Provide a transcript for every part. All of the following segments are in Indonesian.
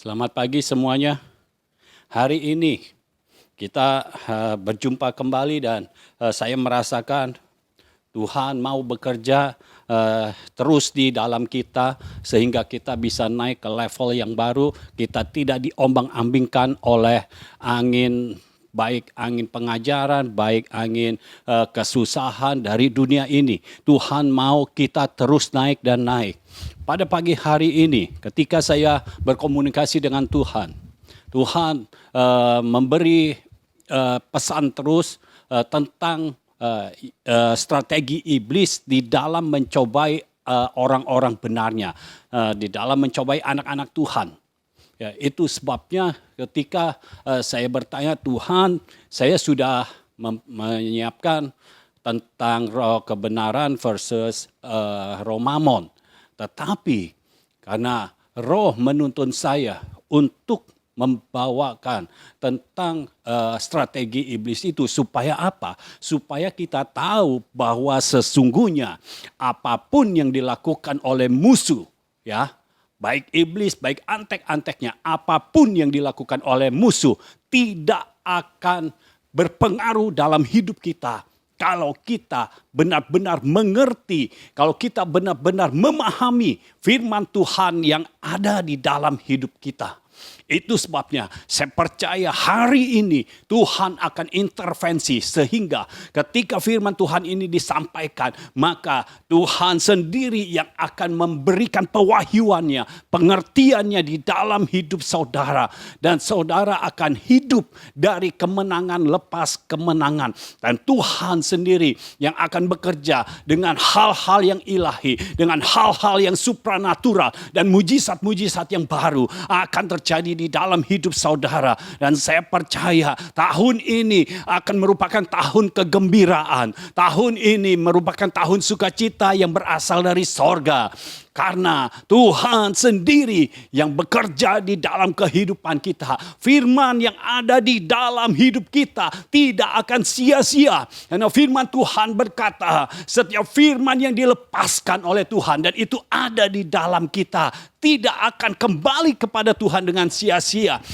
Selamat pagi semuanya. Hari ini kita berjumpa kembali dan saya merasakan Tuhan mau bekerja terus di dalam kita sehingga kita bisa naik ke level yang baru. Kita tidak diombang-ambingkan oleh angin, baik angin pengajaran, baik angin kesusahan dari dunia ini. Tuhan mau kita terus naik dan naik. Pada pagi hari ini ketika saya berkomunikasi dengan Tuhan, Tuhan memberi pesan terus tentang strategi iblis di dalam mencobai orang-orang benarnya, di dalam mencobai anak-anak Tuhan. Ya, itu sebabnya ketika saya bertanya, Tuhan, saya sudah menyiapkan tentang roh kebenaran versus roh mamon. Tetapi karena roh menuntun saya untuk membawakan tentang strategi iblis itu supaya apa? Supaya kita tahu bahwa sesungguhnya apapun yang dilakukan oleh musuh, ya, baik iblis, baik antek-anteknya, apapun yang dilakukan oleh musuh tidak akan berpengaruh dalam hidup kita. Kalau kita benar-benar mengerti, kalau kita benar-benar memahami firman Tuhan yang ada di dalam hidup kita. Itu sebabnya saya percaya hari ini Tuhan akan intervensi sehingga ketika firman Tuhan ini disampaikan, maka Tuhan sendiri yang akan memberikan pewahyuannya, pengertiannya di dalam hidup saudara. Dan saudara akan hidup dari kemenangan lepas kemenangan. Dan Tuhan sendiri yang akan bekerja dengan hal-hal yang ilahi, dengan hal-hal yang supranatural dan mujizat-mujizat yang baru akan terjadi di dalam hidup saudara. Dan saya percaya tahun ini akan merupakan tahun kegembiraan. Tahun ini merupakan tahun sukacita yang berasal dari sorga. Karena Tuhan sendiri yang bekerja di dalam kehidupan kita. Firman yang ada di dalam hidup kita tidak akan sia-sia. Karena firman Tuhan berkata, setiap firman yang dilepaskan oleh Tuhan dan itu ada di dalam kita tidak akan kembali kepada Tuhan dengan sia-sia.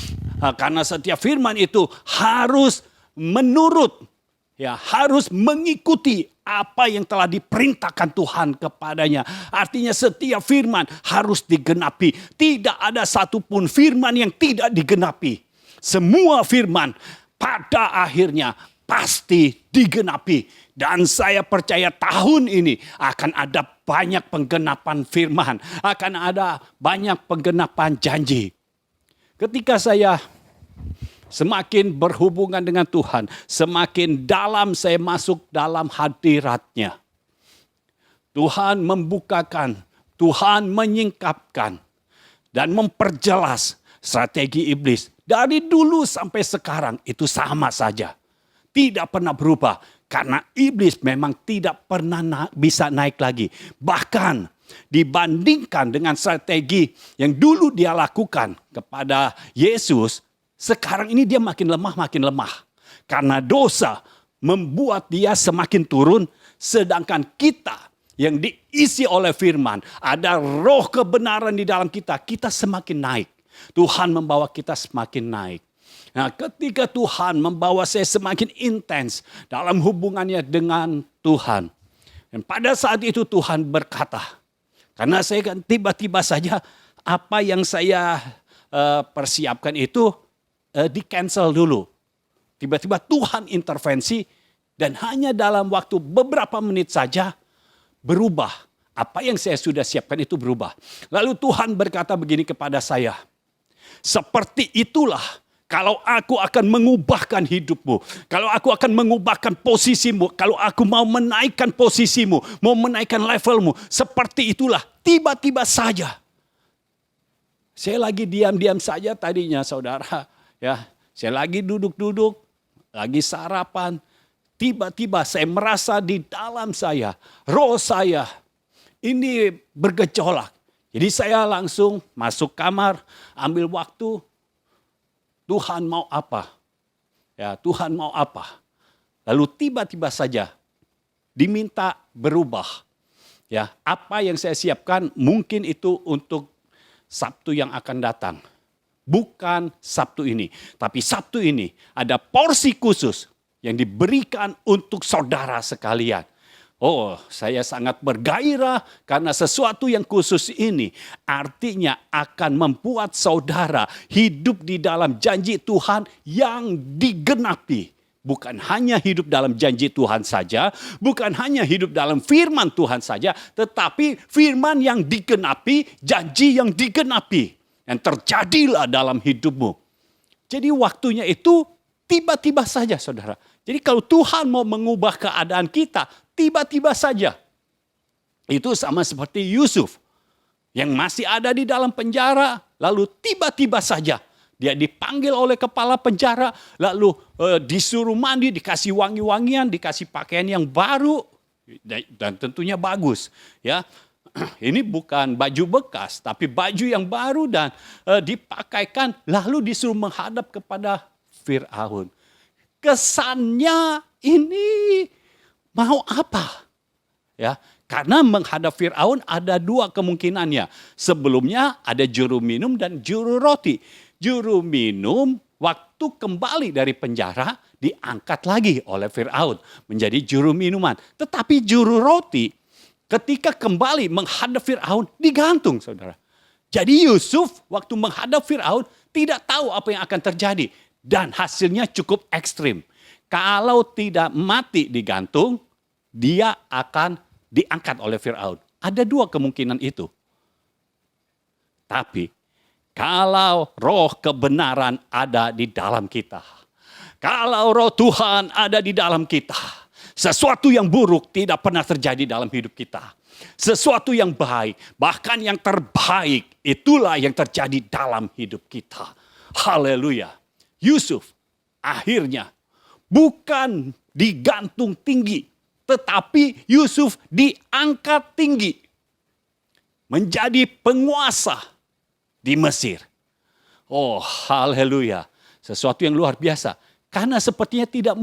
Karena setiap firman itu harus menurut, ya, harus mengikuti apa yang telah diperintahkan Tuhan kepadanya. Artinya setiap firman harus digenapi. Tidak ada satupun firman yang tidak digenapi. Semua firman pada akhirnya pasti digenapi. Dan saya percaya tahun ini akan ada banyak penggenapan firman. Akan ada banyak penggenapan janji. Ketika saya semakin berhubungan dengan Tuhan, semakin dalam saya masuk dalam hadirat-Nya. Tuhan membukakan, Tuhan menyingkapkan, dan memperjelas strategi iblis. Dari dulu sampai sekarang itu sama saja. Tidak pernah berubah. Karena iblis memang tidak pernah bisa naik lagi. Bahkan dibandingkan dengan strategi yang dulu dia lakukan kepada Yesus, sekarang ini dia makin lemah. Karena dosa membuat dia semakin turun. Sedangkan kita yang diisi oleh firman. Ada roh kebenaran di dalam kita. Kita semakin naik. Tuhan membawa kita semakin naik. Nah, ketika Tuhan membawa saya semakin intens dalam hubungannya dengan Tuhan. Dan pada saat itu Tuhan berkata. Karena saya kan tiba-tiba saja apa yang saya persiapkan itu di-cancel dulu. Tiba-tiba Tuhan intervensi dan hanya dalam waktu beberapa menit saja berubah. Apa yang saya sudah siapkan itu berubah. Lalu Tuhan berkata begini kepada saya. Seperti itulah kalau aku akan mengubahkan hidupmu. Kalau aku akan mengubahkan posisimu. Kalau aku mau menaikkan posisimu. Mau menaikkan levelmu. Seperti itulah tiba-tiba saja. Saya lagi diam-diam saja tadinya saudara. Ya, saya lagi duduk-duduk, lagi sarapan. Tiba-tiba saya merasa di dalam saya, roh saya ini bergejolak. Jadi saya langsung masuk kamar, ambil waktu. Tuhan mau apa? Ya, Tuhan mau apa? Lalu tiba-tiba saja diminta berubah. Ya, apa yang saya siapkan mungkin itu untuk Sabtu yang akan datang. bukan Sabtu ini. Tapi Sabtu ini ada porsi khusus yang diberikan untuk saudara sekalian. Oh, saya sangat bergairah karena sesuatu yang khusus ini artinya akan membuat saudara hidup di dalam janji Tuhan yang digenapi. Bukan hanya hidup dalam janji Tuhan saja, bukan hanya hidup dalam firman Tuhan saja, tetapi firman yang digenapi, janji yang digenapi. Yang terjadilah dalam hidupmu. Jadi waktunya itu tiba-tiba saja, saudara. Jadi kalau Tuhan mau mengubah keadaan kita, tiba-tiba saja. Itu sama seperti Yusuf yang masih ada di dalam penjara, lalu tiba-tiba saja dia dipanggil oleh kepala penjara, lalu disuruh mandi, dikasih wangi-wangian, dikasih pakaian yang baru dan tentunya bagus. Ya, ini bukan baju bekas, tapi baju yang baru dan dipakaikan, lalu disuruh menghadap kepada Firaun. Kesannya ini mau apa? Ya, karena menghadap Firaun ada dua kemungkinannya. Sebelumnya ada juru minum dan juru roti. Juru minum waktu kembali dari penjara diangkat lagi oleh Firaun menjadi juru minuman. Tetapi juru roti ketika kembali menghadap Firaun digantung, saudara. Jadi Yusuf waktu menghadap Firaun tidak tahu apa yang akan terjadi. Dan hasilnya cukup ekstrim. Kalau tidak mati digantung, dia akan diangkat oleh Firaun. Ada dua kemungkinan itu. Tapi kalau roh kebenaran ada di dalam kita, kalau roh Tuhan ada di dalam kita, sesuatu yang buruk tidak pernah terjadi dalam hidup kita. Sesuatu yang baik, bahkan yang terbaik, itulah yang terjadi dalam hidup kita. Haleluya. Yusuf akhirnya bukan digantung tinggi, tetapi Yusuf diangkat tinggi menjadi penguasa di Mesir. Oh, haleluya. Sesuatu yang luar biasa. Karena sepertinya tidak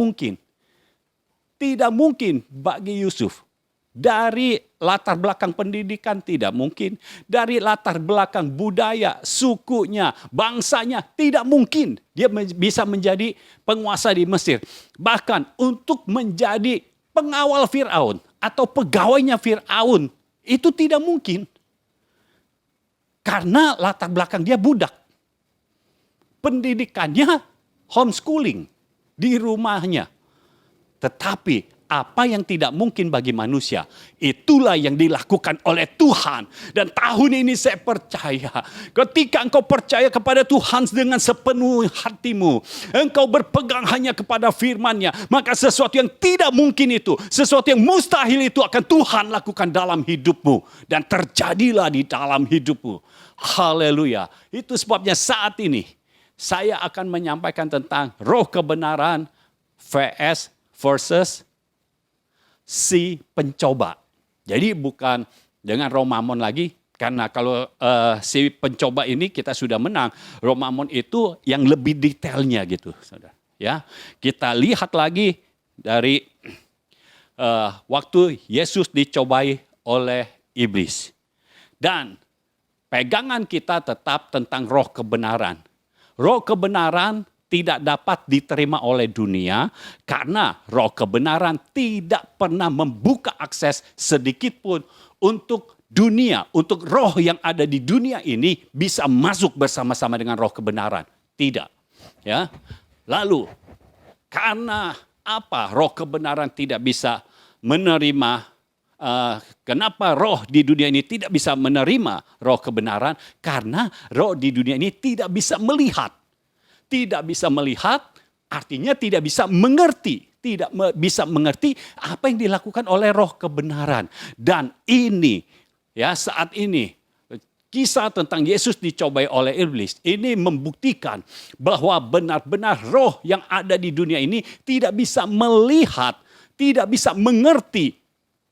mungkin bagi Yusuf. Dari latar belakang pendidikan tidak mungkin. Dari latar belakang budaya, sukunya, bangsanya tidak mungkin. Dia bisa menjadi penguasa di Mesir. Bahkan untuk menjadi pengawal Firaun atau pegawainya Firaun itu tidak mungkin. Karena latar belakang dia budak. Pendidikannya homeschooling di rumahnya. Tetapi apa yang tidak mungkin bagi manusia, itulah yang dilakukan oleh Tuhan. Dan tahun ini saya percaya, ketika engkau percaya kepada Tuhan dengan sepenuh hatimu, engkau berpegang hanya kepada firman-Nya, maka sesuatu yang tidak mungkin itu, sesuatu yang mustahil itu akan Tuhan lakukan dalam hidupmu. Dan terjadilah di dalam hidupmu. Haleluya. Itu sebabnya saat ini, saya akan menyampaikan tentang roh kebenaran versus si pencoba. Jadi bukan dengan roh mamon lagi, karena kalau si pencoba ini kita sudah menang. Roh mamon itu yang lebih detailnya gitu, saudara. Ya, kita lihat lagi dari waktu Yesus dicobai oleh iblis. Dan pegangan kita tetap tentang roh kebenaran. Roh kebenaran tidak dapat diterima oleh dunia karena roh kebenaran tidak pernah membuka akses sedikit pun untuk dunia, untuk roh yang ada di dunia ini bisa masuk bersama-sama dengan roh kebenaran. Tidak. Ya. Lalu karena apa roh kebenaran tidak bisa menerima, kenapa roh di dunia ini tidak bisa menerima roh kebenaran? Karena roh di dunia ini tidak bisa melihat. Tidak bisa melihat, artinya tidak bisa mengerti. Tidak bisa mengerti apa yang dilakukan oleh roh kebenaran. Dan ini, ya saat ini, kisah tentang Yesus dicobai oleh iblis, ini membuktikan bahwa benar-benar roh yang ada di dunia ini tidak bisa melihat, tidak bisa mengerti.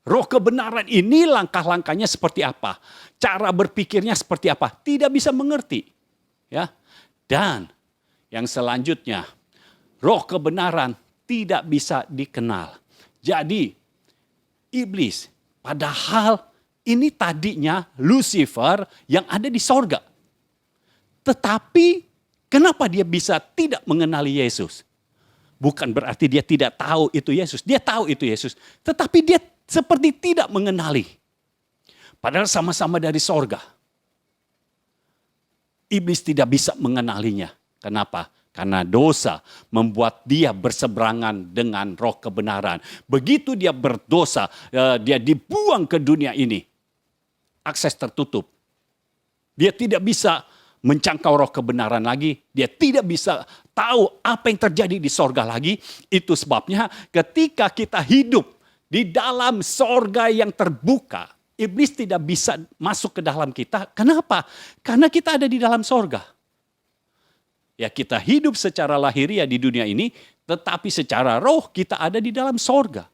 Roh kebenaran ini langkah-langkahnya seperti apa, cara berpikirnya seperti apa, tidak bisa mengerti. Ya, dan yang selanjutnya, roh kebenaran tidak bisa dikenal. Jadi, iblis, padahal ini tadinya Lucifer yang ada di sorga. Tetapi Kenapa dia bisa tidak mengenali Yesus? Bukan berarti dia tidak tahu itu Yesus. Dia tahu itu Yesus. Tetapi dia seperti tidak mengenali. Padahal sama-sama dari sorga. Iblis tidak bisa mengenalinya. Kenapa? Karena dosa membuat dia berseberangan dengan roh kebenaran. Begitu dia berdosa, dia dibuang ke dunia ini. Akses tertutup. Dia tidak bisa menjangkau roh kebenaran lagi. Dia tidak bisa tahu apa yang terjadi di sorga lagi. Itu sebabnya ketika kita hidup di dalam sorga yang terbuka, iblis tidak bisa masuk ke dalam kita. Kenapa? Karena kita ada di dalam sorga. Ya, kita hidup secara lahiriah di dunia ini, tetapi secara roh kita ada di dalam sorga.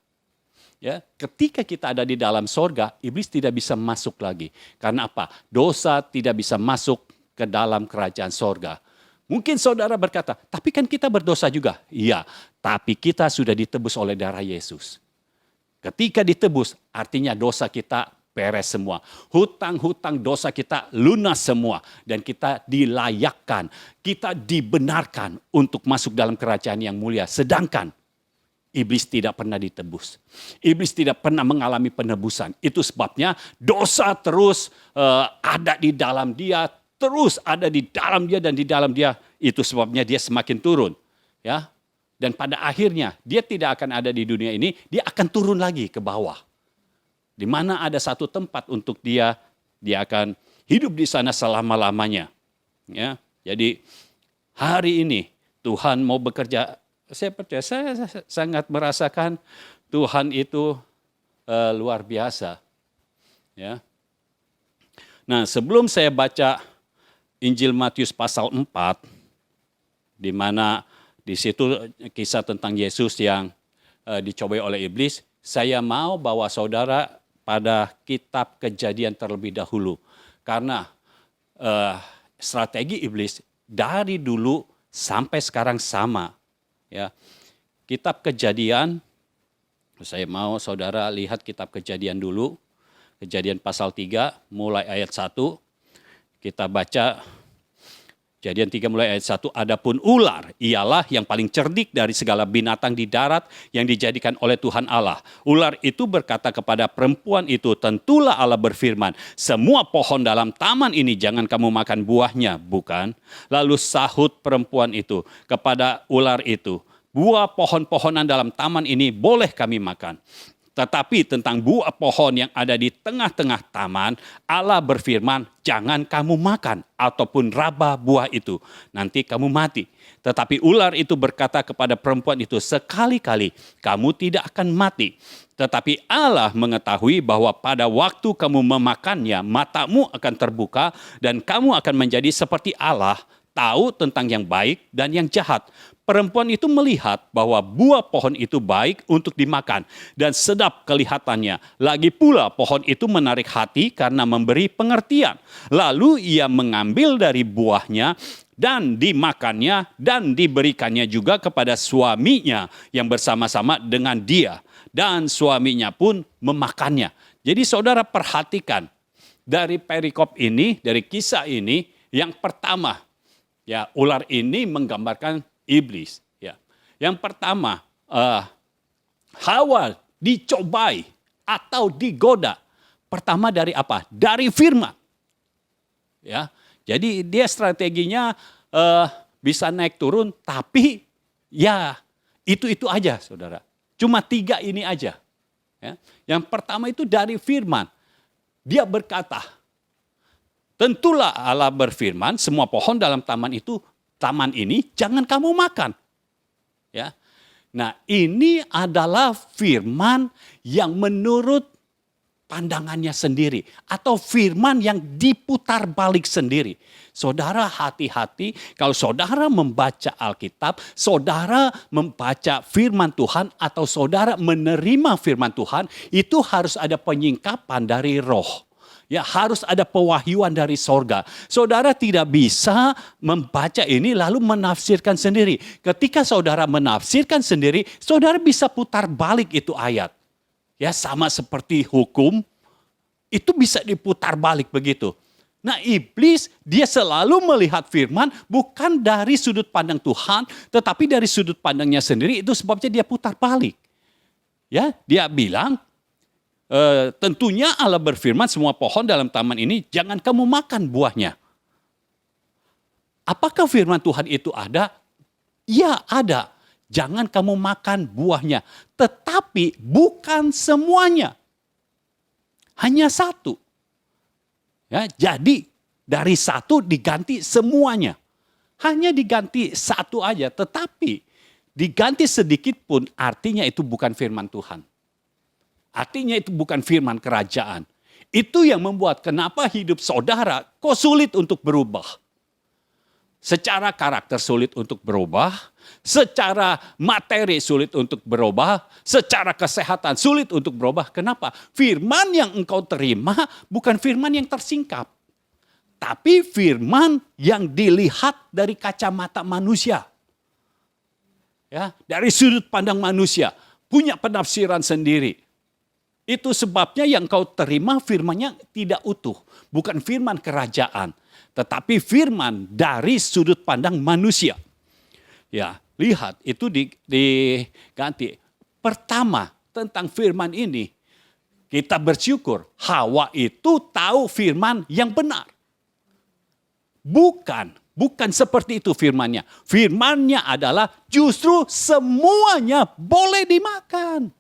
Ya, ketika kita ada di dalam sorga, iblis tidak bisa masuk lagi. Karena apa? Dosa tidak bisa masuk ke dalam kerajaan sorga. Mungkin saudara berkata, tapi kan kita berdosa juga. Iya, tapi kita sudah ditebus oleh darah Yesus. Ketika ditebus, artinya dosa kita beres semua. Hutang-hutang dosa kita lunas semua. Dan kita dilayakkan, kita dibenarkan untuk masuk dalam kerajaan yang mulia. Sedangkan iblis tidak pernah ditebus. Iblis tidak pernah mengalami penebusan. Itu sebabnya dosa terus ada di dalam dia. Terus ada di dalam dia dan di dalam dia. Itu sebabnya dia semakin turun. Ya. Dan pada akhirnya dia tidak akan ada di dunia ini. Dia akan turun lagi ke bawah. Di mana ada satu tempat untuk dia akan hidup di sana selama-lamanya. Ya, jadi hari ini Tuhan mau bekerja. Saya percaya, saya sangat merasakan Tuhan itu luar biasa. Ya. Nah, sebelum saya baca Injil Matius pasal 4, di mana di situ kisah tentang Yesus yang dicobai oleh iblis, saya mau bawa saudara pada kitab Kejadian terlebih dahulu. Karena strategi iblis dari dulu sampai sekarang sama. Ya. Kitab Kejadian, saya mau saudara lihat kitab Kejadian dulu. Kejadian pasal 3 mulai ayat 1. Kita baca Kejadian 3 mulai ayat 1, adapun ular ialah yang paling cerdik dari segala binatang di darat yang dijadikan oleh Tuhan Allah. Ular itu berkata kepada perempuan itu, tentulah Allah berfirman, semua pohon dalam taman ini jangan kamu makan buahnya, bukan? Lalu sahut perempuan itu kepada ular itu, buah pohon-pohonan dalam taman ini boleh kami makan. Tetapi tentang buah pohon yang ada di tengah-tengah taman, Allah berfirman, jangan kamu makan ataupun raba buah itu, nanti kamu mati. Tetapi ular itu berkata kepada perempuan itu, sekali-kali kamu tidak akan mati. Tetapi Allah mengetahui bahwa pada waktu kamu memakannya, matamu akan terbuka dan kamu akan menjadi seperti Allah, tahu tentang yang baik dan yang jahat. Perempuan itu melihat bahwa buah pohon itu baik untuk dimakan dan sedap kelihatannya. Lagi pula pohon itu menarik hati karena memberi pengertian. Lalu ia mengambil dari buahnya dan dimakannya dan diberikannya juga kepada suaminya yang bersama-sama dengan dia. Dan suaminya pun memakannya. Jadi saudara perhatikan dari perikop ini, dari kisah ini, yang pertama, ya, ular ini menggambarkan iblis. Ya. Yang pertama, Hawa dicobai atau digoda. Pertama dari apa? Dari firman. Ya. Jadi dia strateginya bisa naik turun, tapi ya itu aja, saudara. Cuma 3 ini aja. Ya. Yang pertama itu dari firman. Dia berkata, tentulah Allah berfirman, semua pohon dalam taman ini jangan kamu makan. Ya. Nah, ini adalah firman yang menurut pandangannya sendiri atau firman yang diputar balik sendiri. Saudara hati-hati kalau saudara membaca Alkitab, saudara membaca firman Tuhan atau saudara menerima firman Tuhan, itu harus ada penyingkapan dari roh. Ya, harus ada pewahyuan dari sorga. Saudara tidak bisa membaca ini lalu menafsirkan sendiri. Ketika saudara menafsirkan sendiri, saudara bisa putar balik itu ayat. Ya, sama seperti hukum, itu bisa diputar balik begitu. Nah, iblis dia selalu melihat firman bukan dari sudut pandang Tuhan, tetapi dari sudut pandangnya sendiri. Itu sebabnya dia putar balik. Ya, dia bilang, tentunya Allah berfirman semua pohon dalam taman ini jangan kamu makan buahnya. Apakah firman Tuhan itu ada? Ya, ada. Jangan kamu makan buahnya. Tetapi bukan semuanya. Hanya satu. Ya, jadi dari satu diganti semuanya. Hanya diganti satu aja, tetapi diganti sedikit pun artinya itu bukan firman Tuhan. Artinya itu bukan firman kerajaan. Itu yang membuat kenapa hidup saudara kok sulit untuk berubah. Secara karakter sulit untuk berubah, secara materi sulit untuk berubah, secara kesehatan sulit untuk berubah. Kenapa? Firman yang engkau terima bukan firman yang tersingkap. Tapi firman yang dilihat dari kacamata manusia. Ya, dari sudut pandang manusia. Punya penafsiran sendiri. Itu sebabnya yang kau terima firmannya tidak utuh. Bukan firman kerajaan. Tetapi firman dari sudut pandang manusia. Ya, lihat itu diganti. Pertama tentang firman ini, kita bersyukur Hawa itu tahu firman yang benar. Bukan seperti itu firmannya. Firmannya adalah justru semuanya boleh dimakan.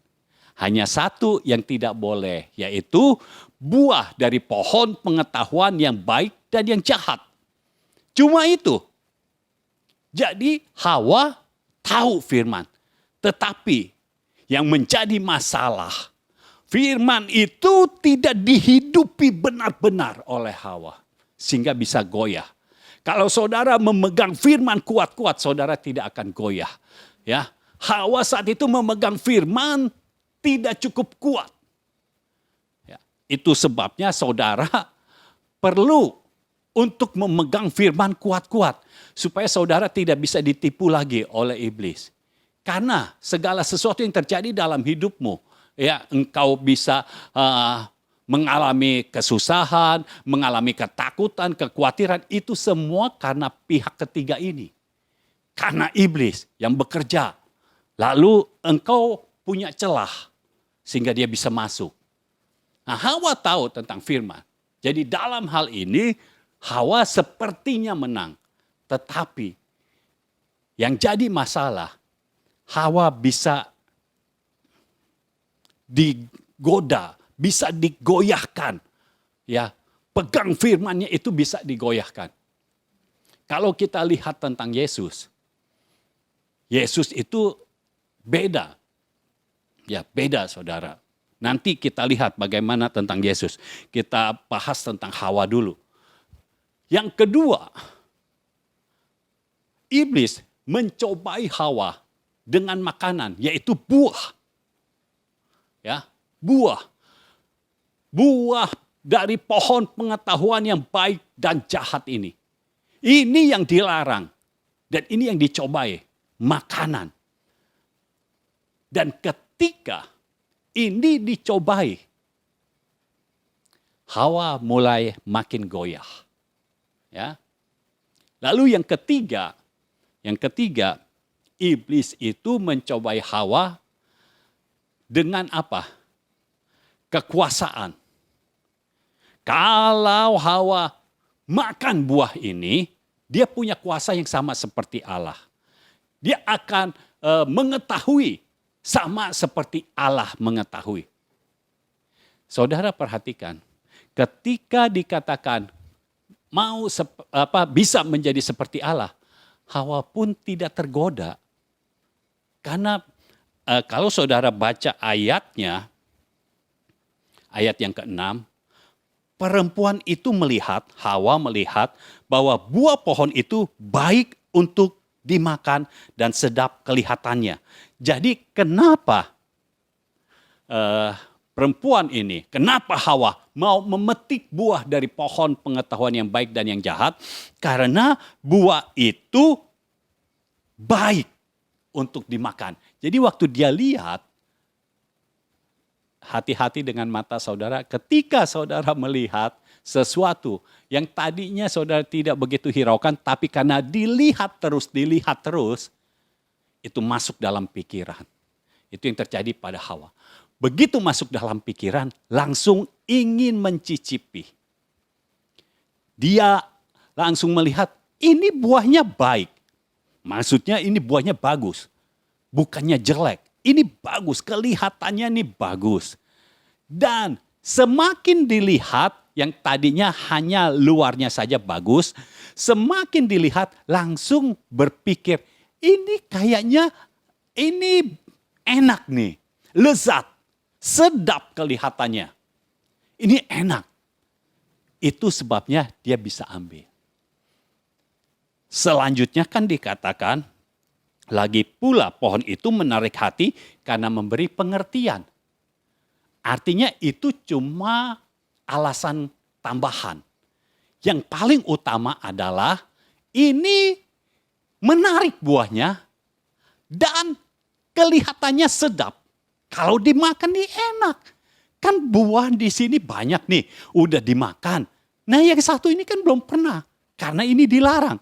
Hanya satu yang tidak boleh, yaitu buah dari pohon pengetahuan yang baik dan yang jahat. Cuma itu. Jadi Hawa tahu firman. Tetapi yang menjadi masalah, firman itu tidak dihidupi benar-benar oleh Hawa. Sehingga bisa goyah. Kalau saudara memegang firman kuat-kuat, saudara tidak akan goyah. Ya, Hawa saat itu memegang firman tidak cukup kuat. Ya, itu sebabnya saudara perlu untuk memegang firman kuat-kuat. Supaya saudara tidak bisa ditipu lagi oleh iblis. Karena segala sesuatu yang terjadi dalam hidupmu, ya engkau bisa mengalami kesusahan, mengalami ketakutan, kekhawatiran. Itu semua karena pihak ketiga ini. Karena iblis yang bekerja. Lalu engkau punya celah. Sehingga dia bisa masuk. Nah, Hawa tahu tentang firman. Jadi dalam hal ini Hawa sepertinya menang. Tetapi yang jadi masalah, Hawa bisa digoda, bisa digoyahkan. Ya, pegang firmannya itu bisa digoyahkan. Kalau kita lihat tentang Yesus, Yesus itu beda. Ya, beda saudara. Nanti kita lihat bagaimana tentang Yesus. Kita bahas tentang Hawa dulu. Yang kedua, iblis mencobai Hawa dengan makanan, yaitu buah. Ya, buah. Buah dari pohon pengetahuan yang baik dan jahat ini. Ini yang dilarang. Dan ini yang dicobai. Makanan. Dan ketika ini dicobai, Hawa mulai makin goyah. Ya. Lalu yang ketiga, iblis itu mencobai Hawa dengan apa? Kekuasaan. Kalau Hawa makan buah ini, dia punya kuasa yang sama seperti Allah. Dia akan mengetahui sama seperti Allah mengetahui. Saudara perhatikan, ketika dikatakan bisa menjadi seperti Allah, Hawa pun tidak tergoda. Karena kalau saudara baca ayatnya, ayat yang ke-6, perempuan itu melihat, Hawa melihat bahwa buah pohon itu baik untuk dimakan dan sedap kelihatannya. Jadi kenapa perempuan ini, kenapa Hawa mau memetik buah dari pohon pengetahuan yang baik dan yang jahat? Karena buah itu baik untuk dimakan. Jadi waktu dia lihat, hati-hati dengan mata saudara, ketika saudara melihat sesuatu yang tadinya saudara tidak begitu hiraukan, tapi karena dilihat terus, itu masuk dalam pikiran. Itu yang terjadi pada Hawa. Begitu masuk dalam pikiran, langsung ingin mencicipi. Dia langsung melihat, ini buahnya baik. Maksudnya ini buahnya bagus. Bukannya jelek. Ini bagus, kelihatannya ini bagus. Dan semakin dilihat, yang tadinya hanya luarnya saja bagus, semakin dilihat langsung berpikir, ini kayaknya ini enak nih, lezat, sedap kelihatannya. Ini enak. Itu sebabnya dia bisa ambil. Selanjutnya kan dikatakan, lagi pula pohon itu menarik hati karena memberi pengertian. Artinya itu cuma alasan tambahan. Yang paling utama adalah ini menarik buahnya dan kelihatannya sedap. Kalau dimakan nih enak. Kan buah di sini banyak nih, udah dimakan. Nah yang satu ini kan belum pernah, karena ini dilarang.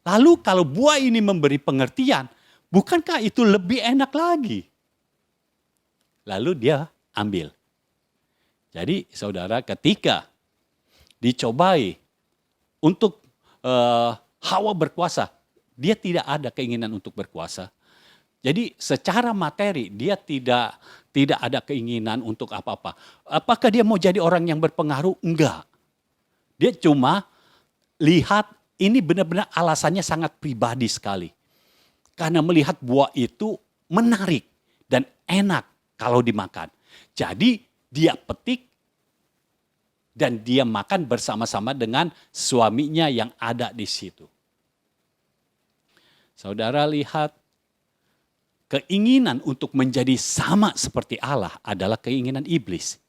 Lalu kalau buah ini memberi pengertian, bukankah itu lebih enak lagi? Lalu dia ambil. Jadi saudara, ketika dicobai untuk Hawa berkuasa, dia tidak ada keinginan untuk berkuasa. Jadi secara materi dia tidak ada keinginan untuk apa-apa. Apakah dia mau jadi orang yang berpengaruh? Enggak. Dia cuma lihat ini benar-benar alasannya sangat pribadi sekali. Karena melihat buah itu menarik dan enak kalau dimakan. Jadi dia petik dan dia makan bersama-sama dengan suaminya yang ada di situ. Saudara lihat, keinginan untuk menjadi sama seperti Allah adalah keinginan iblis.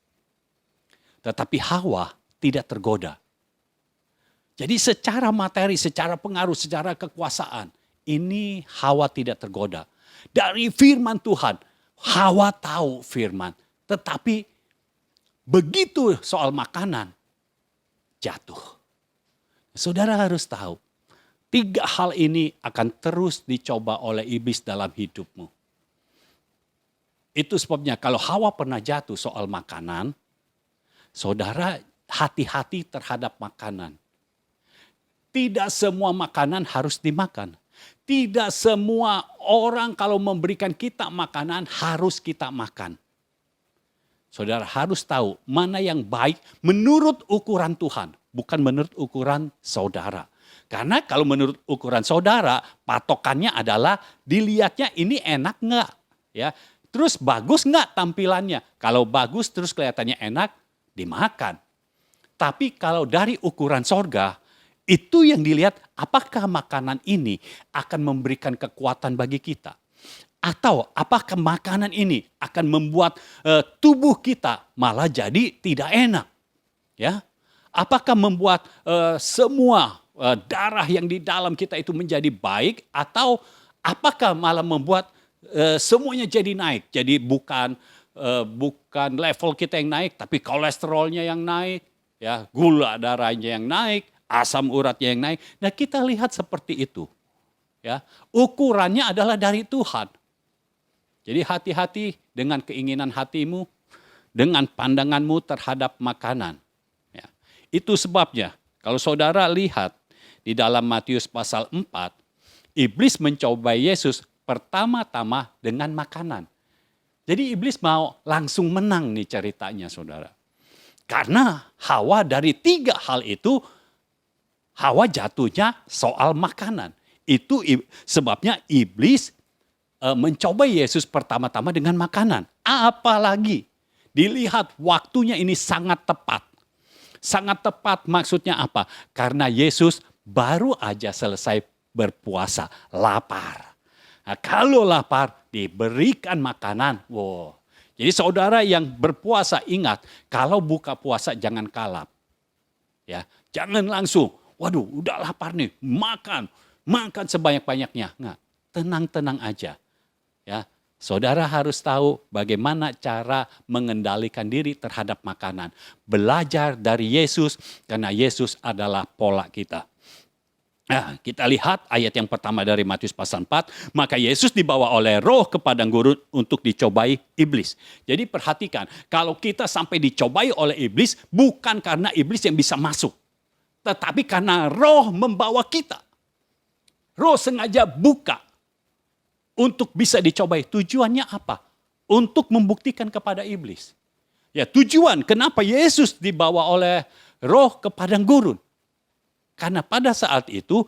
Tetapi Hawa tidak tergoda. Jadi secara materi, secara pengaruh, secara kekuasaan, ini Hawa tidak tergoda. Dari firman Tuhan, Hawa tahu firman. Tetapi begitu soal makanan, jatuh. Saudara harus tahu, 3 hal ini akan terus dicoba oleh iblis dalam hidupmu. Itu sebabnya kalau Hawa pernah jatuh soal makanan, saudara hati-hati terhadap makanan. Tidak semua makanan harus dimakan. Tidak semua orang kalau memberikan kita makanan harus kita makan. Saudara harus tahu mana yang baik menurut ukuran Tuhan, bukan menurut ukuran saudara. Karena kalau menurut ukuran saudara, patokannya adalah dilihatnya ini enak enggak, ya. Terus bagus enggak tampilannya? Kalau bagus terus kelihatannya enak, dimakan. Tapi kalau dari ukuran sorga, itu yang dilihat apakah makanan ini akan memberikan kekuatan bagi kita. Atau apakah makanan ini akan membuat tubuh kita malah jadi tidak enak. Ya, apakah membuat semua darah yang di dalam kita itu menjadi baik, atau apakah malah membuat semuanya jadi naik. Jadi bukan level kita yang naik, tapi kolesterolnya yang naik, ya, gula darahnya yang naik, asam uratnya yang naik. Nah, kita lihat seperti itu. Ya, ukurannya adalah dari Tuhan. Jadi hati-hati dengan keinginan hatimu, dengan pandanganmu terhadap makanan. Ya, itu sebabnya kalau saudara lihat di dalam Matius pasal 4, iblis mencobai Yesus pertama-tama dengan makanan. Jadi iblis mau langsung menang nih ceritanya saudara. Karena Hawa dari 3 hal itu, Hawa jatuhnya soal makanan. Itu sebabnya iblis mencobai Yesus pertama-tama dengan makanan. Apalagi dilihat waktunya ini sangat tepat. Sangat tepat maksudnya apa? Karena Yesus baru aja selesai berpuasa, lapar. Nah, kalau lapar diberikan makanan, wow. Jadi saudara yang berpuasa ingat, kalau buka puasa jangan kalap. Ya, jangan langsung, waduh udah lapar nih, makan sebanyak-banyaknya. Nggak, tenang-tenang aja. Ya, Saudara harus tahu bagaimana cara mengendalikan diri terhadap makanan. Belajar dari Yesus, karena Yesus adalah pola kita. Nah, kita lihat ayat yang pertama dari Matius pasal 4. Maka Yesus dibawa oleh roh ke padang gurun untuk dicobai iblis. Jadi perhatikan, kalau kita sampai dicobai oleh iblis, bukan karena iblis yang bisa masuk. Tetapi karena roh membawa kita. Roh sengaja buka untuk bisa dicobai. Tujuannya apa? Untuk membuktikan kepada iblis. Ya, tujuan kenapa Yesus dibawa oleh roh ke padang gurun. Karena pada saat itu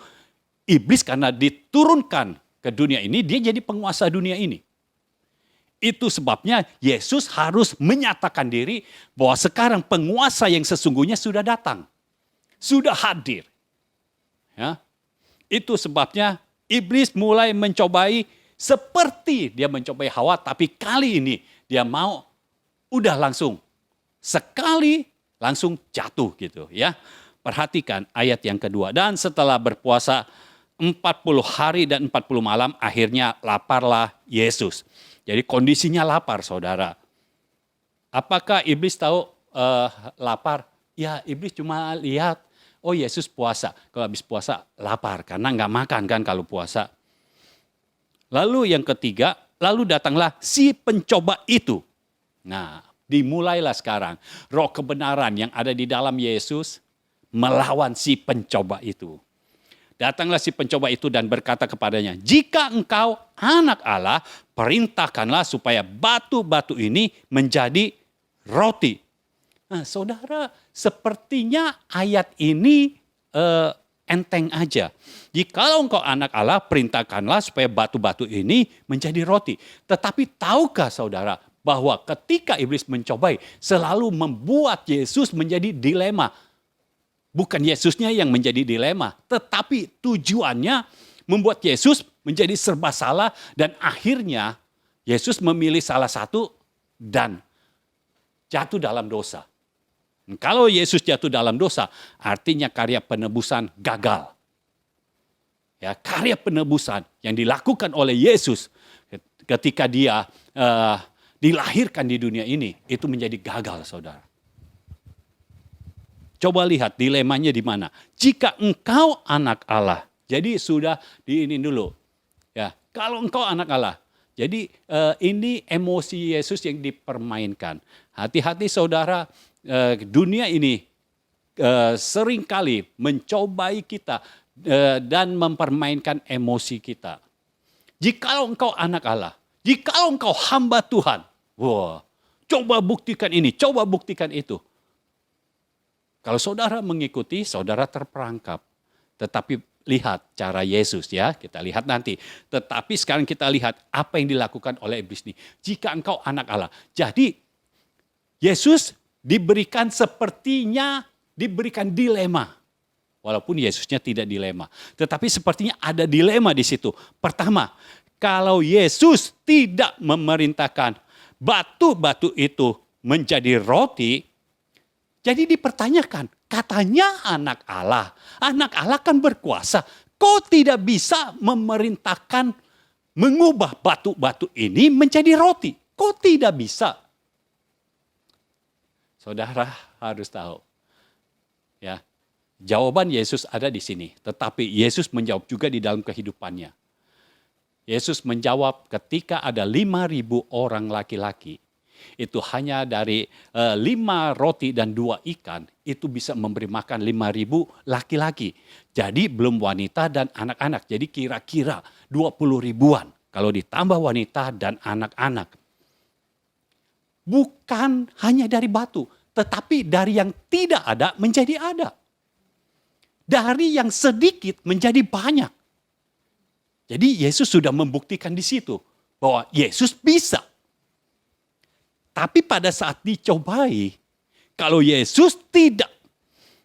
iblis karena diturunkan ke dunia ini, dia jadi penguasa dunia ini. Itu sebabnya Yesus harus menyatakan diri bahwa sekarang penguasa yang sesungguhnya sudah datang. Sudah hadir. Ya. Itu sebabnya iblis mulai mencobai seperti dia mencobai Hawa, tapi kali ini dia mau udah langsung sekali langsung jatuh gitu ya. Perhatikan ayat yang kedua. Dan setelah berpuasa 40 hari dan 40 malam, akhirnya laparlah Yesus. Jadi kondisinya lapar, saudara. Apakah iblis tahu lapar? Ya, iblis cuma lihat, oh Yesus puasa. Kalau habis puasa lapar, karena nggak makan kan kalau puasa. Lalu yang ketiga, lalu datanglah si pencoba itu. Nah, dimulailah sekarang roh kebenaran yang ada di dalam Yesus melawan si pencoba itu. Datanglah si pencoba itu dan berkata kepadanya, jika engkau anak Allah, perintahkanlah supaya batu-batu ini menjadi roti. Nah, saudara, sepertinya ayat ini enteng aja. Jikalau engkau anak Allah, perintahkanlah supaya batu-batu ini menjadi roti. Tetapi tahukah saudara bahwa ketika iblis mencobai, selalu membuat Yesus menjadi dilema. Bukan Yesusnya yang menjadi dilema, tetapi tujuannya membuat Yesus menjadi serba salah dan akhirnya Yesus memilih salah satu dan jatuh dalam dosa. Kalau Yesus jatuh dalam dosa, artinya karya penebusan gagal. Ya, karya penebusan yang dilakukan oleh Yesus ketika dia dilahirkan di dunia ini, itu menjadi gagal, saudara. Coba lihat dilemanya di mana. Jika engkau anak Allah, jadi sudah diinin dulu. Ya, kalau engkau anak Allah, jadi ini emosi Yesus yang dipermainkan. Hati-hati saudara, dunia ini seringkali mencobai kita dan mempermainkan emosi kita. Jikalau engkau anak Allah, jikalau engkau hamba Tuhan, wah, coba buktikan ini, coba buktikan itu. Kalau saudara mengikuti, saudara terperangkap. Tetapi lihat cara Yesus ya, kita lihat nanti. Tetapi sekarang kita lihat apa yang dilakukan oleh iblis ini. Jika engkau anak Allah. Jadi Yesus diberikan sepertinya diberikan dilema. Walaupun Yesusnya tidak dilema. Tetapi sepertinya ada dilema di situ. Pertama, kalau Yesus tidak memerintahkan batu-batu itu menjadi roti, jadi dipertanyakan, katanya anak Allah kan berkuasa. Kok tidak bisa memerintahkan mengubah batu-batu ini menjadi roti? Kok tidak bisa? Saudara harus tahu. Ya, jawaban Yesus ada di sini. Tetapi Yesus menjawab juga di dalam kehidupannya. Yesus menjawab ketika ada 5.000 orang laki-laki. Itu hanya dari 5 roti dan 2 ikan, itu bisa memberi makan 5.000 laki-laki. Jadi belum wanita dan anak-anak, jadi kira-kira 20 ribuan. Kalau ditambah wanita dan anak-anak. Bukan hanya dari batu, tetapi dari yang tidak ada menjadi ada. Dari yang sedikit menjadi banyak. Jadi Yesus sudah membuktikan di situ bahwa Yesus bisa. Tapi pada saat dicobai, kalau Yesus tidak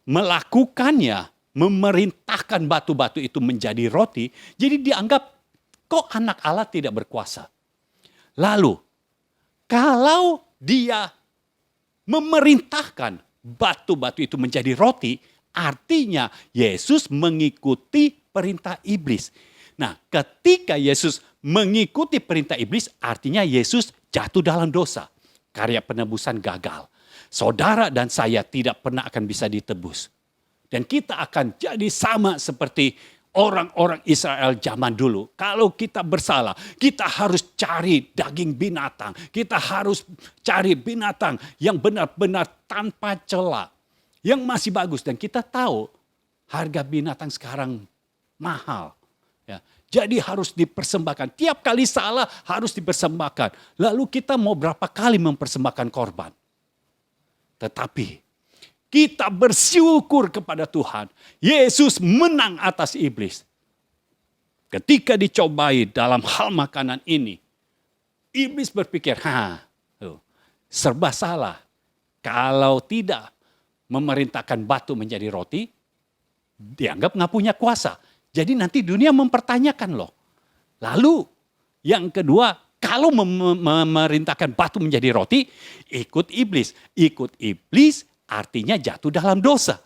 melakukannya, memerintahkan batu-batu itu menjadi roti, jadi dianggap kok anak Allah tidak berkuasa. Lalu, kalau dia memerintahkan batu-batu itu menjadi roti, artinya Yesus mengikuti perintah iblis. Nah, ketika Yesus mengikuti perintah iblis, artinya Yesus jatuh dalam dosa. Karya penebusan gagal. Saudara dan saya tidak pernah akan bisa ditebus. Dan kita akan jadi sama seperti orang-orang Israel zaman dulu. Kalau kita bersalah, kita harus cari daging binatang. Kita harus cari binatang yang benar-benar tanpa celah. Yang masih bagus. Dan kita tahu harga binatang sekarang mahal. Ya, jadi harus dipersembahkan. Tiap kali salah harus dipersembahkan. Lalu kita mau berapa kali mempersembahkan korban. Tetapi kita bersyukur kepada Tuhan. Yesus menang atas iblis. Ketika dicobai dalam hal makanan ini. Iblis berpikir, serba salah. Kalau tidak memerintahkan batu menjadi roti, dianggap nggak punya kuasa. Jadi nanti dunia mempertanyakan loh. Lalu yang kedua, kalau memerintahkan batu menjadi roti, ikut iblis. Ikut iblis artinya jatuh dalam dosa.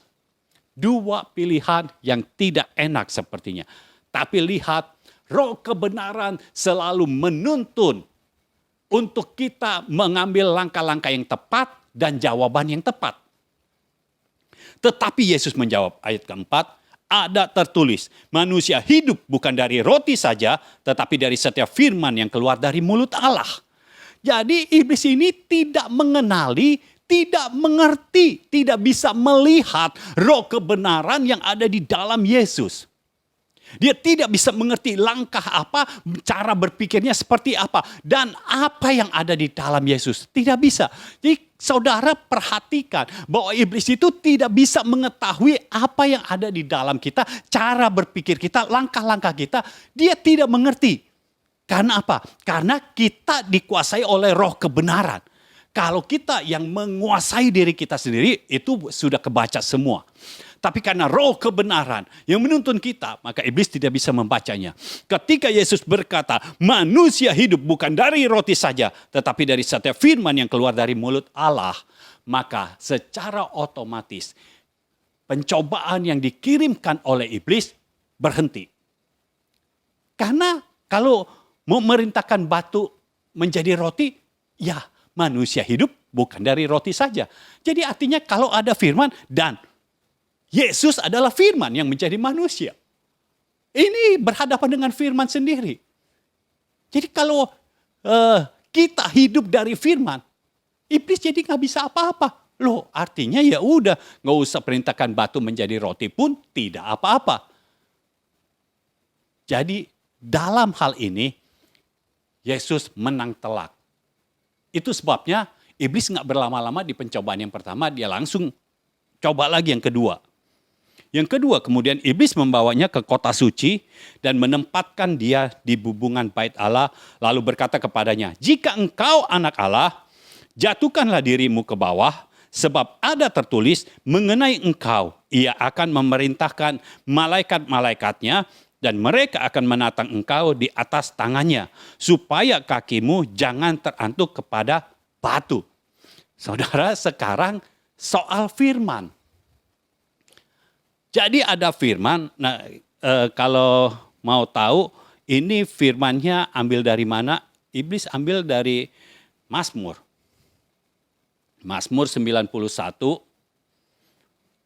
Dua pilihan yang tidak enak sepertinya. Tapi lihat, roh kebenaran selalu menuntun untuk kita mengambil langkah-langkah yang tepat dan jawaban yang tepat. Tetapi Yesus menjawab ayat keempat, ada tertulis, manusia hidup bukan dari roti saja, tetapi dari setiap firman yang keluar dari mulut Allah. Jadi iblis ini tidak mengenali, tidak mengerti, tidak bisa melihat roh kebenaran yang ada di dalam Yesus. Dia tidak bisa mengerti langkah apa, cara berpikirnya seperti apa, dan apa yang ada di dalam Yesus. Tidak bisa. Jadi saudara perhatikan bahwa iblis itu tidak bisa mengetahui apa yang ada di dalam kita, cara berpikir kita, langkah-langkah kita. Dia tidak mengerti. Karena apa? Karena kita dikuasai oleh roh kebenaran. Kalau kita yang menguasai diri kita sendiri, itu sudah kebaca semua. Tapi karena roh kebenaran yang menuntun kita, maka iblis tidak bisa membacanya. Ketika Yesus berkata, manusia hidup bukan dari roti saja, tetapi dari setiap firman yang keluar dari mulut Allah. Maka secara otomatis pencobaan yang dikirimkan oleh iblis berhenti. Karena kalau memerintahkan batu menjadi roti, ya manusia hidup bukan dari roti saja. Jadi artinya kalau ada firman dan Yesus adalah firman yang menjadi manusia. Ini berhadapan dengan firman sendiri. Jadi kalau kita hidup dari firman, iblis jadi nggak bisa apa-apa. Loh, artinya ya udah, nggak usah perintahkan batu menjadi roti pun tidak apa-apa. Jadi dalam hal ini, Yesus menang telak. Itu sebabnya iblis nggak berlama-lama di pencobaan yang pertama, dia langsung coba lagi yang kedua. Yang kedua, kemudian iblis membawanya ke kota suci dan menempatkan dia di bubungan bait Allah, lalu berkata kepadanya, jika engkau anak Allah, jatuhkanlah dirimu ke bawah, sebab ada tertulis mengenai engkau, ia akan memerintahkan malaikat-malaikatnya, dan mereka akan menatang engkau di atas tangannya, supaya kakimu jangan terantuk kepada batu. Saudara, sekarang soal firman. Jadi ada firman, nah kalau mau tahu ini firmannya ambil dari mana? Iblis ambil dari Mazmur. Mazmur 91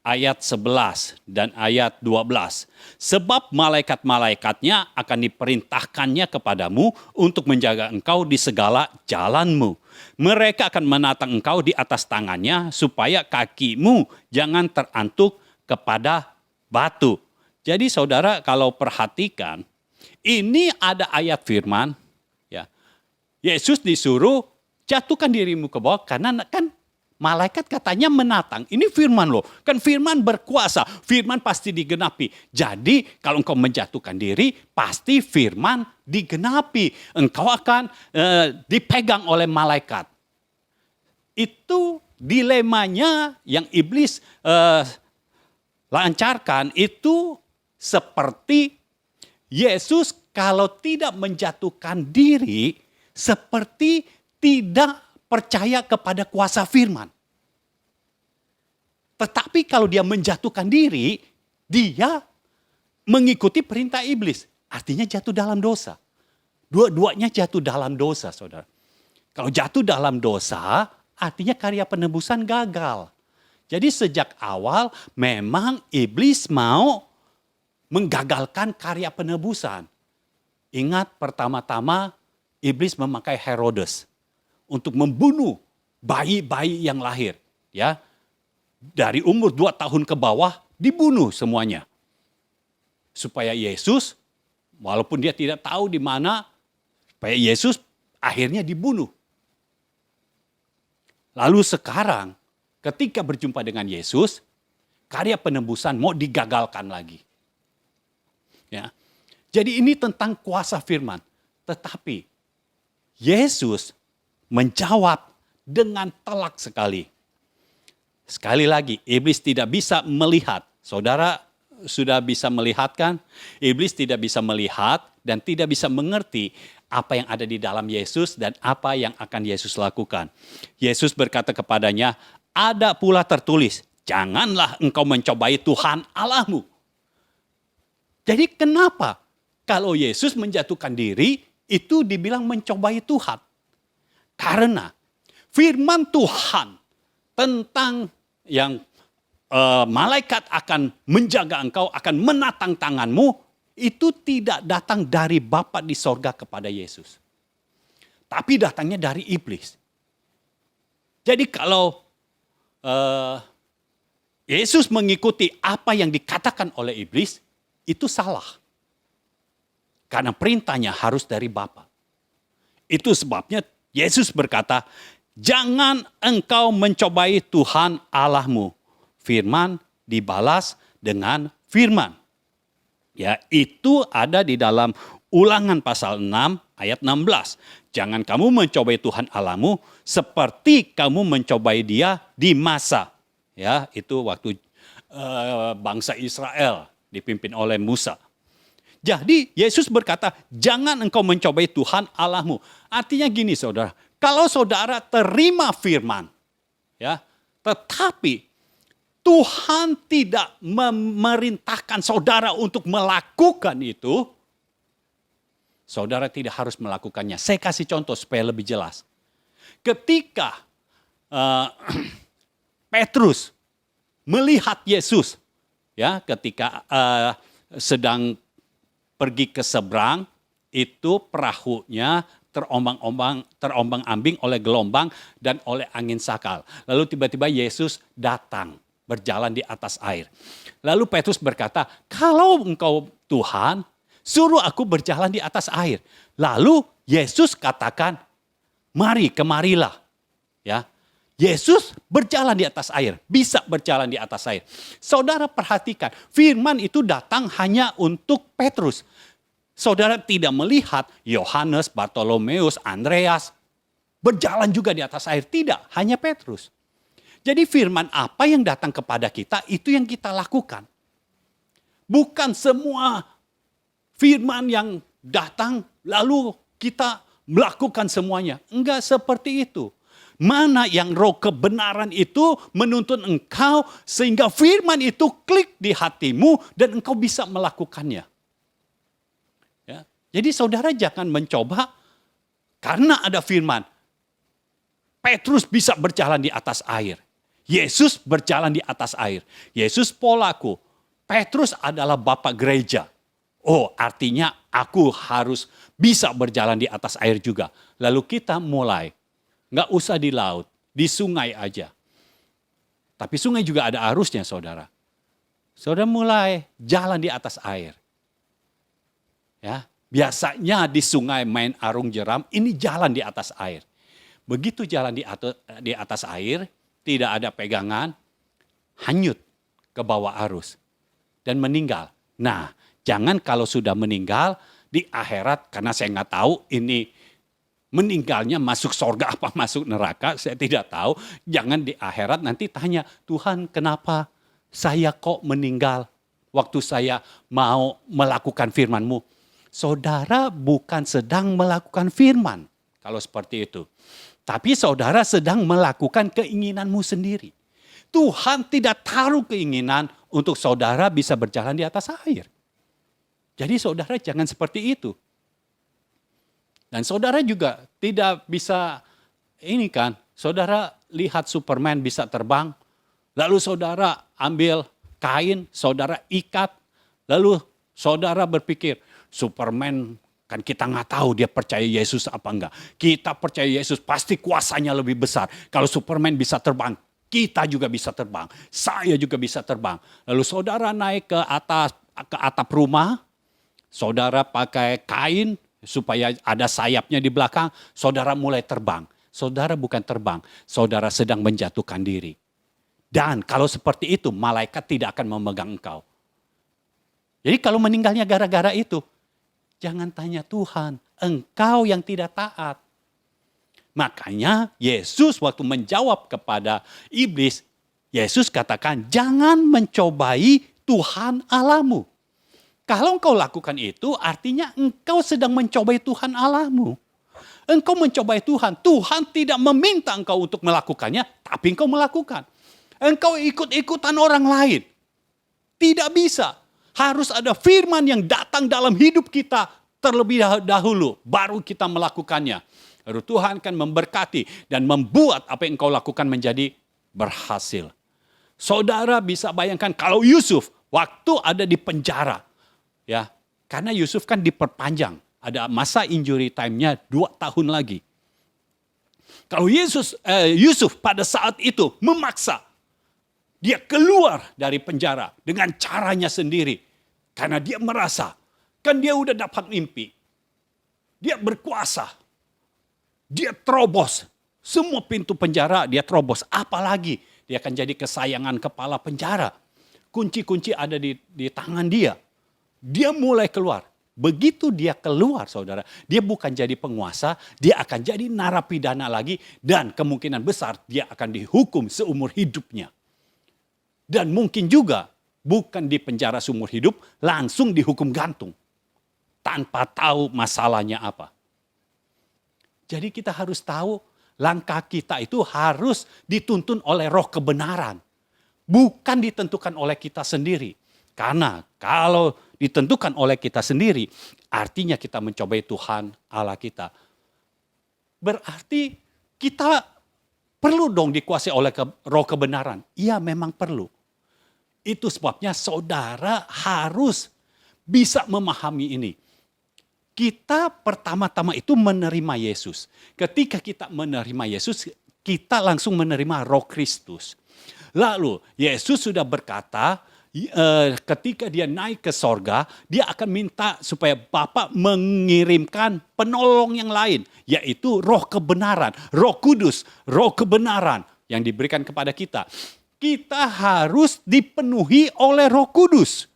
ayat 11 dan ayat 12. Sebab malaikat-malaikatnya akan diperintahkannya kepadamu untuk menjaga engkau di segala jalanmu. Mereka akan menatang engkau di atas tangannya supaya kakimu jangan terantuk kepada batu. Jadi saudara kalau perhatikan, ini ada ayat firman, ya. Yesus disuruh jatuhkan dirimu ke bawah karena kan malaikat katanya menatang. Ini firman loh, kan firman berkuasa, firman pasti digenapi. Jadi kalau engkau menjatuhkan diri, pasti firman digenapi. Engkau akan dipegang oleh malaikat. Itu dilemanya yang iblis lancarkan itu seperti Yesus kalau tidak menjatuhkan diri seperti tidak percaya kepada kuasa firman. Tetapi kalau dia menjatuhkan diri, dia mengikuti perintah iblis. artinya jatuh dalam dosa. Dua-duanya jatuh dalam dosa, saudara. Kalau jatuh dalam dosa, artinya karya penebusan gagal. Jadi sejak awal memang iblis mau menggagalkan karya penebusan. Ingat pertama-tama iblis memakai Herodes untuk membunuh bayi-bayi yang lahir. Ya, dari umur 2 tahun ke bawah dibunuh semuanya. Supaya Yesus, walaupun dia tidak tahu di mana, supaya Yesus akhirnya dibunuh. Lalu sekarang ketika berjumpa dengan Yesus, karya penebusan mau digagalkan lagi. Ya. Jadi ini tentang kuasa firman. Tetapi Yesus menjawab dengan telak sekali. Sekali lagi, iblis tidak bisa melihat. Saudara sudah bisa melihat kan? Iblis tidak bisa melihat dan tidak bisa mengerti apa yang ada di dalam Yesus dan apa yang akan Yesus lakukan. Yesus berkata kepadanya, ada pula tertulis, janganlah engkau mencobai Tuhan Allahmu. Jadi kenapa kalau Yesus menjatuhkan diri, itu dibilang mencobai Tuhan? Karena firman Tuhan tentang yang malaikat akan menjaga engkau, akan menatang tanganmu, itu tidak datang dari Bapa di sorga kepada Yesus. Tapi datangnya dari iblis. Jadi kalau Yesus mengikuti apa yang dikatakan oleh iblis, itu salah. Karena perintahnya harus dari Bapa. Itu sebabnya Yesus berkata, jangan engkau mencobai Tuhan Allahmu. Firman dibalas dengan firman. Ya, itu ada di dalam Ulangan pasal 6 ayat 16. Jangan kamu mencobai Tuhan Allahmu seperti kamu mencobai Dia di masa. Ya, itu waktu bangsa Israel dipimpin oleh Musa. Jadi Yesus berkata, jangan engkau mencobai Tuhan Allahmu. Artinya gini saudara, kalau saudara terima firman, ya, tetapi Tuhan tidak memerintahkan saudara untuk melakukan itu, saudara tidak harus melakukannya. Saya kasih contoh supaya lebih jelas. Ketika Petrus melihat Yesus, ya, ketika sedang pergi ke seberang, itu perahunya terombang-ambing oleh gelombang dan oleh angin sakal. Lalu tiba-tiba Yesus datang berjalan di atas air. Lalu Petrus berkata, kalau engkau Tuhan, suruh aku berjalan di atas air. Lalu Yesus katakan, mari, kemarilah. Ya, Yesus berjalan di atas air, bisa berjalan di atas air. Saudara perhatikan, firman itu datang hanya untuk Petrus. Saudara tidak melihat Yohanes, Bartolomeus, Andreas berjalan juga di atas air. Tidak, hanya Petrus. Jadi firman apa yang datang kepada kita, itu yang kita lakukan. Bukan semua firman yang datang lalu kita melakukan semuanya. Enggak seperti itu. Mana yang roh kebenaran itu menuntun engkau sehingga firman itu klik di hatimu dan engkau bisa melakukannya. Ya. Jadi saudara jangan mencoba karena ada firman. Petrus bisa berjalan di atas air. Yesus berjalan di atas air. Yesus polaku. Petrus adalah bapak gereja. Oh, artinya aku harus bisa berjalan di atas air juga. Lalu kita mulai. Nggak usah di laut, di sungai aja. Tapi sungai juga ada arusnya, saudara. Saudara mulai jalan di atas air. Ya, biasanya di sungai main arung jeram, ini jalan di atas air. Begitu jalan di atas air, tidak ada pegangan, hanyut ke bawah arus dan meninggal. Nah, jangan kalau sudah meninggal di akhirat, karena saya nggak tahu ini meninggalnya masuk surga apa masuk neraka, saya tidak tahu. Jangan di akhirat nanti tanya, Tuhan kenapa saya kok meninggal waktu saya mau melakukan firman-Mu. Saudara bukan sedang melakukan firman kalau seperti itu. Tapi saudara sedang melakukan keinginanmu sendiri. Tuhan tidak taruh keinginan untuk saudara bisa berjalan di atas air. Jadi saudara jangan seperti itu. Dan saudara juga tidak bisa ini kan, saudara lihat Superman bisa terbang, lalu saudara ambil kain, saudara ikat, lalu saudara berpikir, Superman kan kita nggak tahu dia percaya Yesus apa enggak. Kita percaya Yesus pasti kuasanya lebih besar. Kalau Superman bisa terbang, kita juga bisa terbang. Saya juga bisa terbang. Lalu saudara naik ke atap rumah, saudara pakai kain supaya ada sayapnya di belakang, saudara mulai terbang. Saudara bukan terbang, saudara sedang menjatuhkan diri. Dan kalau seperti itu, malaikat tidak akan memegang engkau. Jadi kalau meninggalnya gara-gara itu, jangan tanya Tuhan, engkau yang tidak taat. Makanya Yesus waktu menjawab kepada iblis, Yesus katakan, jangan mencobai Tuhan Allahmu. Kalau engkau lakukan itu, artinya engkau sedang mencobai Tuhan Allahmu. Engkau mencobai Tuhan. Tuhan tidak meminta engkau untuk melakukannya, tapi engkau melakukan. Engkau ikut-ikutan orang lain. Tidak bisa. Harus ada firman yang datang dalam hidup kita terlebih dahulu, baru kita melakukannya. Lalu Tuhan akan memberkati dan membuat apa yang engkau lakukan menjadi berhasil. Saudara bisa bayangkan kalau Yusuf waktu ada di penjara, ya, karena Yusuf kan diperpanjang, ada masa injury time-nya 2 tahun lagi. Kalau Yusuf pada saat itu memaksa, dia keluar dari penjara dengan caranya sendiri. Karena dia merasa, kan dia udah dapat mimpi. Dia berkuasa. Dia terobos. Semua pintu penjara dia terobos. Apalagi dia akan jadi kesayangan kepala penjara. Kunci-kunci ada di tangan dia. Dia mulai keluar. Begitu dia keluar saudara, dia bukan jadi penguasa, dia akan jadi narapidana lagi. Dan kemungkinan besar dia akan dihukum seumur hidupnya. Dan mungkin juga bukan di penjara seumur hidup, langsung dihukum gantung. Tanpa tahu masalahnya apa. Jadi kita harus tahu langkah kita itu harus dituntun oleh roh kebenaran. Bukan ditentukan oleh kita sendiri. Karena kalau ditentukan oleh kita sendiri, artinya kita mencobai Tuhan Allah kita. Berarti kita perlu dong dikuasai oleh roh kebenaran. Iya memang perlu. Itu sebabnya saudara harus bisa memahami ini. Kita pertama-tama itu menerima Yesus. Ketika kita menerima Yesus, kita langsung menerima Roh Kristus. Lalu Yesus sudah berkata, ketika dia naik ke sorga, dia akan minta supaya Bapa mengirimkan penolong yang lain, yaitu roh kebenaran, roh kudus, roh kebenaran yang diberikan kepada kita. Kita harus dipenuhi oleh roh kudus.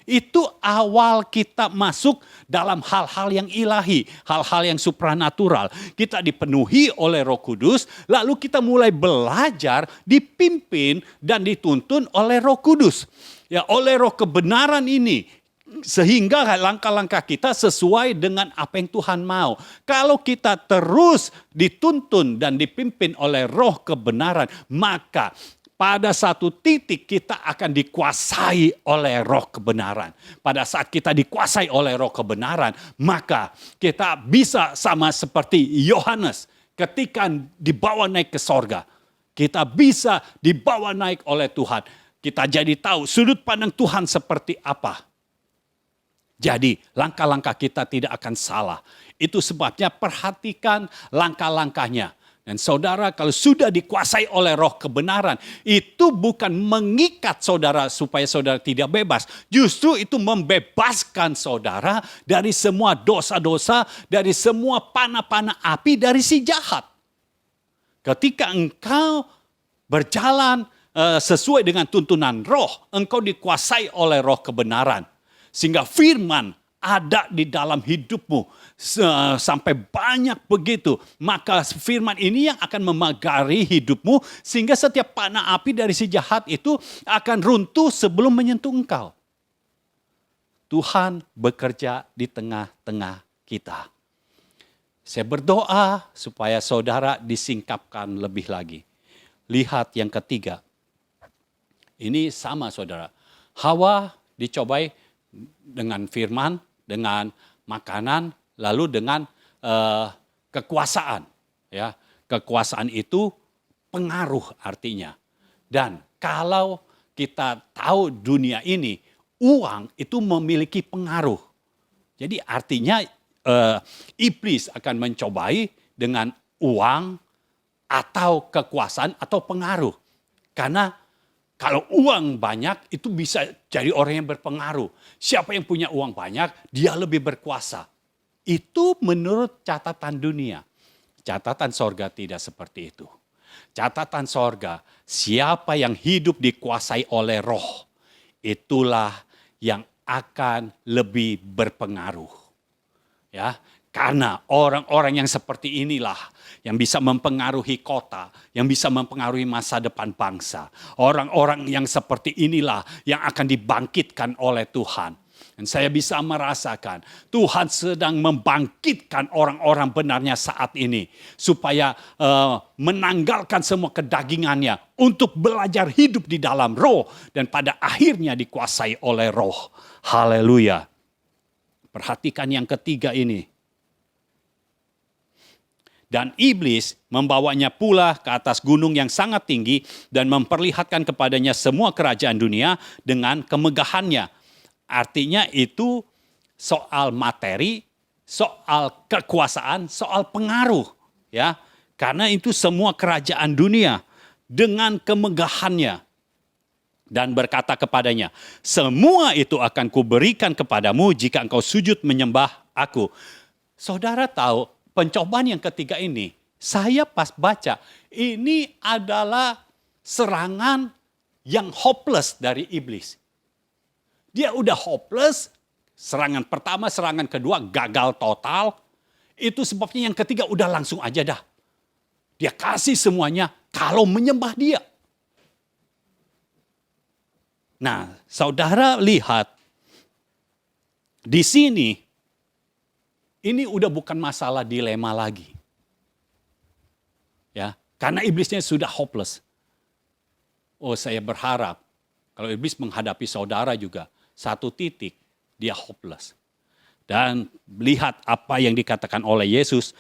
Itu awal kita masuk dalam hal-hal yang ilahi, hal-hal yang supranatural. Kita dipenuhi oleh Roh Kudus, lalu kita mulai belajar, dipimpin dan dituntun oleh Roh Kudus. Ya, oleh roh kebenaran ini, sehingga langkah-langkah kita sesuai dengan apa yang Tuhan mau. Kalau kita terus dituntun dan dipimpin oleh roh kebenaran, maka pada satu titik kita akan dikuasai oleh roh kebenaran. Pada saat kita dikuasai oleh roh kebenaran, maka kita bisa sama seperti Yohanes ketika dibawa naik ke sorga. Kita bisa dibawa naik oleh Tuhan. Kita jadi tahu sudut pandang Tuhan seperti apa. Jadi langkah-langkah kita tidak akan salah. Itu sebabnya perhatikan langkah-langkahnya. Dan saudara kalau sudah dikuasai oleh roh kebenaran, itu bukan mengikat saudara supaya saudara tidak bebas. Justru itu membebaskan saudara dari semua dosa-dosa, dari semua panah-panah api dari si jahat. Ketika engkau berjalan sesuai dengan tuntunan roh, engkau dikuasai oleh roh kebenaran. Sehingga firman ada di dalam hidupmu sampai banyak begitu. Maka firman ini yang akan memagari hidupmu sehingga setiap panah api dari si jahat itu akan runtuh sebelum menyentuh engkau. Tuhan bekerja di tengah-tengah kita. Saya berdoa supaya saudara disingkapkan lebih lagi. Lihat yang ketiga. Ini sama saudara. Hawa dicobai dengan firman, dengan makanan, lalu dengan kekuasaan. Ya, kekuasaan itu pengaruh artinya. Dan kalau kita tahu dunia ini, uang itu memiliki pengaruh. Jadi artinya iblis akan mencobai dengan uang atau kekuasaan atau pengaruh. Karena kalau uang banyak itu bisa jadi orang yang berpengaruh. Siapa yang punya uang banyak, dia lebih berkuasa. Itu menurut catatan dunia. Catatan sorga tidak seperti itu. Catatan sorga, siapa yang hidup dikuasai oleh roh, itulah yang akan lebih berpengaruh. Ya, karena orang-orang yang seperti inilah yang bisa mempengaruhi kota, yang bisa mempengaruhi masa depan bangsa. Orang-orang yang seperti inilah yang akan dibangkitkan oleh Tuhan. Dan saya bisa merasakan Tuhan sedang membangkitkan orang-orang benarnya saat ini. Supaya menanggalkan semua kedagingannya untuk belajar hidup di dalam roh. Dan pada akhirnya dikuasai oleh roh. Haleluya. Perhatikan yang ketiga ini. Dan iblis membawanya pula ke atas gunung yang sangat tinggi dan memperlihatkan kepadanya semua kerajaan dunia dengan kemegahannya. Artinya itu soal materi, soal kekuasaan, soal pengaruh. Ya, karena itu semua kerajaan dunia dengan kemegahannya. Dan berkata kepadanya, semua itu akan kuberikan kepadamu jika engkau sujud menyembah aku. Saudara tahu, pencobaan yang ketiga ini, saya pas baca, ini adalah serangan yang hopeless dari iblis. Dia udah hopeless, serangan pertama, serangan kedua gagal total. Itu sebabnya yang ketiga udah langsung aja dah. Dia kasih semuanya kalau menyembah dia. Nah, saudara lihat di sini ini udah bukan masalah dilema lagi. Ya, karena iblisnya sudah hopeless. Oh, saya berharap kalau iblis menghadapi saudara juga satu titik dia hopeless. Dan lihat apa yang dikatakan oleh Yesus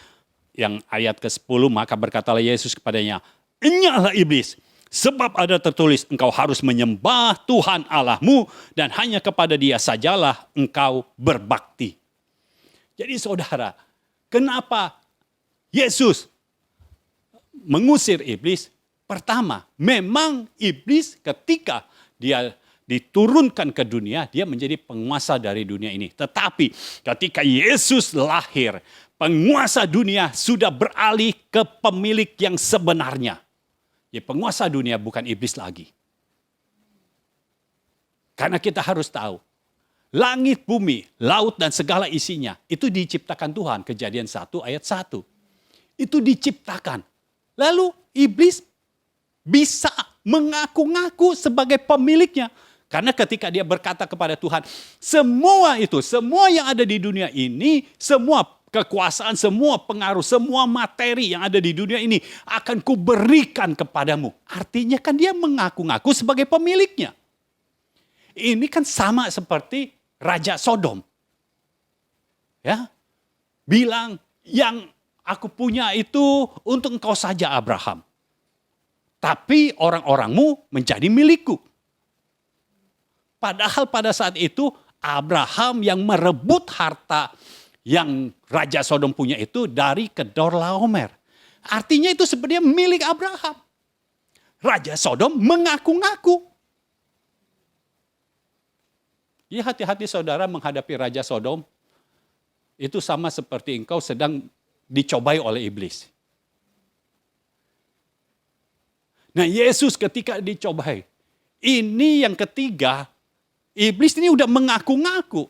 yang ayat ke-10, maka berkatalah Yesus kepadanya, "Enyahlah iblis, sebab ada tertulis engkau harus menyembah Tuhan Allahmu dan hanya kepada Dia sajalah engkau berbakti." Jadi saudara, kenapa Yesus mengusir iblis? Pertama, memang iblis ketika dia diturunkan ke dunia, dia menjadi penguasa dari dunia ini. Tetapi ketika Yesus lahir, penguasa dunia sudah beralih ke pemilik yang sebenarnya. Ya, penguasa dunia bukan iblis lagi. Karena kita harus tahu, langit, bumi, laut dan segala isinya, itu diciptakan Tuhan. Kejadian 1 ayat 1. Itu diciptakan. Lalu iblis bisa mengaku-ngaku sebagai pemiliknya. Karena ketika dia berkata kepada Tuhan, semua itu, semua yang ada di dunia ini, semua kekuasaan, semua pengaruh, semua materi yang ada di dunia ini akan kuberikan kepadamu. Artinya kan dia mengaku-ngaku sebagai pemiliknya. Ini kan sama seperti Raja Sodom. Ya, bilang yang aku punya itu untuk engkau saja Abraham. Tapi orang-orangmu menjadi milikku. Padahal pada saat itu Abraham yang merebut harta yang Raja Sodom punya itu dari Kedorlaomer. Artinya itu sebenarnya milik Abraham. Raja Sodom mengaku-ngaku. Ya, hati-hati saudara menghadapi Raja Sodom. Itu sama seperti engkau sedang dicobai oleh iblis. Nah, Yesus ketika dicobai, ini yang ketiga, iblis ini udah mengaku-ngaku.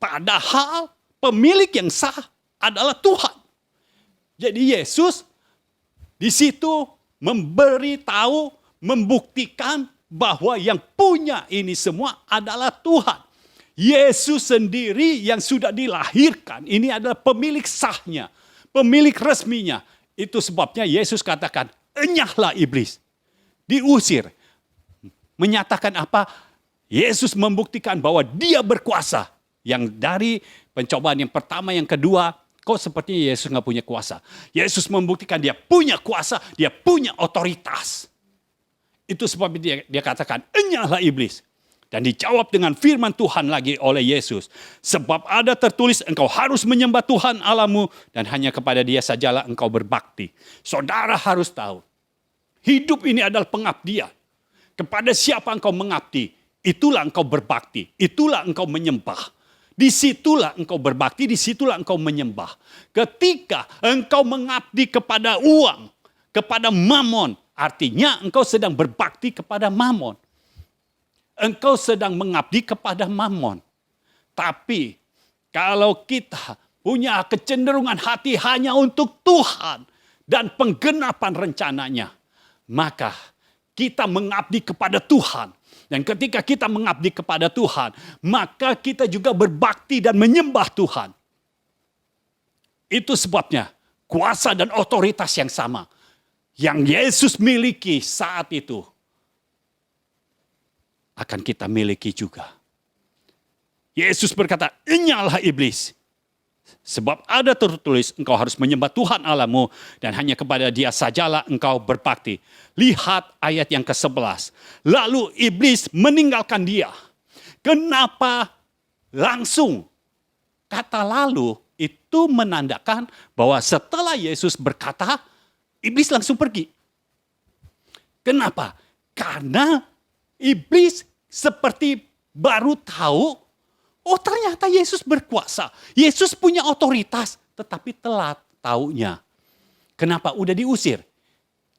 Padahal pemilik yang sah adalah Tuhan. Jadi Yesus di situ memberitahu, membuktikan bahwa yang punya ini semua adalah Tuhan. Yesus sendiri yang sudah dilahirkan, ini adalah pemilik sahnya, pemilik resminya. Itu sebabnya Yesus katakan, enyahlah iblis. Diusir. Menyatakan apa? Yesus membuktikan bahwa dia berkuasa. Yang dari pencobaan yang pertama, yang kedua, kok sepertinya Yesus nggak punya kuasa. Yesus membuktikan dia punya kuasa, dia punya otoritas. Itu sebabnya dia katakan, enyahlah iblis. Dan dijawab dengan firman Tuhan lagi oleh Yesus. Sebab ada tertulis, engkau harus menyembah Tuhan Allahmu dan hanya kepada Dia sajalah engkau berbakti. Saudara harus tahu, hidup ini adalah pengabdian. Kepada siapa engkau mengabdi, itulah engkau berbakti, itulah engkau menyembah. Disitulah engkau berbakti, disitulah engkau menyembah. Ketika engkau mengabdi kepada uang, kepada mamon, artinya engkau sedang berbakti kepada mamon. Engkau sedang mengabdi kepada mamon. Tapi kalau kita punya kecenderungan hati hanya untuk Tuhan dan penggenapan rencananya, maka kita mengabdi kepada Tuhan. Dan ketika kita mengabdi kepada Tuhan, maka kita juga berbakti dan menyembah Tuhan. Itu sebabnya kuasa dan otoritas yang sama yang Yesus miliki saat itu akan kita miliki juga. Yesus berkata, enyahlah iblis. Sebab ada tertulis, engkau harus menyembah Tuhan Allahmu dan hanya kepada Dia sajalah engkau berbakti. Lihat ayat yang ke-11. Lalu iblis meninggalkan dia. Kenapa langsung? Kata lalu itu menandakan bahwa setelah Yesus berkata, iblis langsung pergi. Kenapa? Karena iblis seperti baru tahu, oh ternyata Yesus berkuasa. Yesus punya otoritas, tetapi telat taunya. Kenapa? Udah diusir.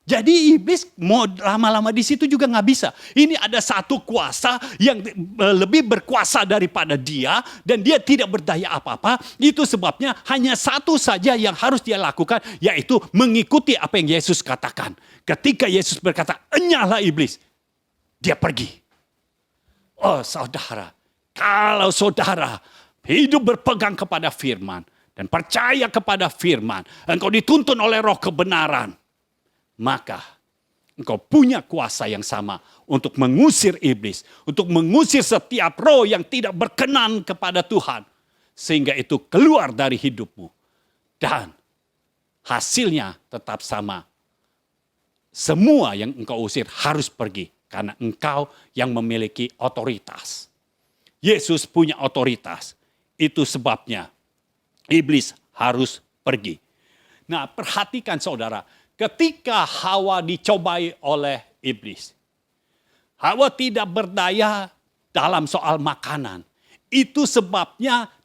Jadi iblis mau lama-lama di situ juga nggak bisa. Ini ada satu kuasa yang lebih berkuasa daripada dia, dan dia tidak berdaya apa-apa. Itu sebabnya hanya satu saja yang harus dia lakukan, yaitu mengikuti apa yang Yesus katakan. Ketika Yesus berkata, enyahlah iblis, dia pergi. Oh saudara, kalau saudara hidup berpegang kepada firman dan percaya kepada firman, engkau dituntun oleh roh kebenaran, maka engkau punya kuasa yang sama untuk mengusir iblis, untuk mengusir setiap roh yang tidak berkenan kepada Tuhan, sehingga itu keluar dari hidupmu. Dan hasilnya tetap sama. Semua yang engkau usir harus pergi. Karena engkau yang memiliki otoritas. Yesus punya otoritas. Itu sebabnya iblis harus pergi. Nah, perhatikan saudara. Ketika Hawa dicobai oleh iblis. Hawa tidak berdaya dalam soal makanan. Itu sebabnya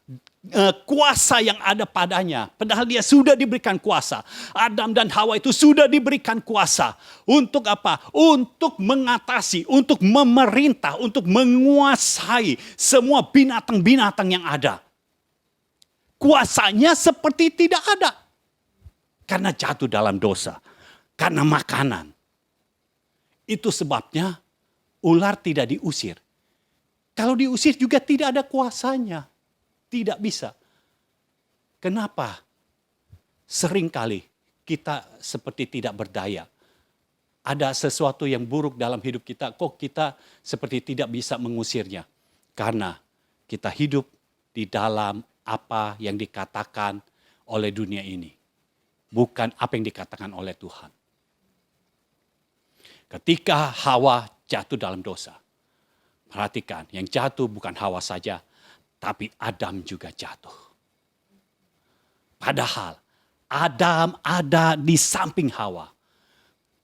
kuasa yang ada padanya. Padahal dia sudah diberikan kuasa. Adam dan Hawa itu sudah diberikan kuasa. Untuk apa? Untuk mengatasi, untuk memerintah, untuk menguasai semua binatang-binatang yang ada. Kuasanya seperti tidak ada. Karena jatuh dalam dosa. Karena makanan. Itu sebabnya ular tidak diusir. Kalau diusir juga tidak ada kuasanya. Tidak bisa. Kenapa? Seringkali kita seperti tidak berdaya. Ada sesuatu yang buruk dalam hidup kita, kok kita seperti tidak bisa mengusirnya. Karena kita hidup di dalam apa yang dikatakan oleh dunia ini. Bukan apa yang dikatakan oleh Tuhan. Ketika Hawa jatuh dalam dosa. Perhatikan, yang jatuh bukan Hawa saja, tapi Adam juga jatuh. Padahal Adam ada di samping Hawa.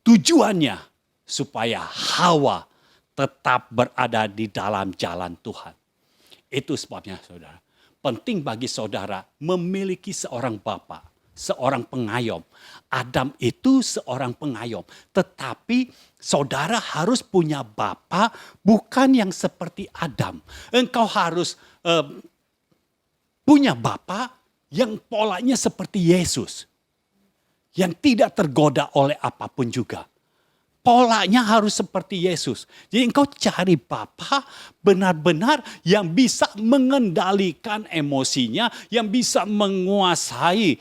Tujuannya supaya Hawa tetap berada di dalam jalan Tuhan. Itu sebabnya saudara, penting bagi saudara memiliki seorang bapa, seorang pengayom. Adam itu seorang pengayom. Tetapi saudara harus punya bapa bukan yang seperti Adam. Engkau harus punya bapa yang polanya seperti Yesus. Yang tidak tergoda oleh apapun juga. Polanya harus seperti Yesus. Jadi engkau cari bapa benar-benar yang bisa mengendalikan emosinya, yang bisa menguasai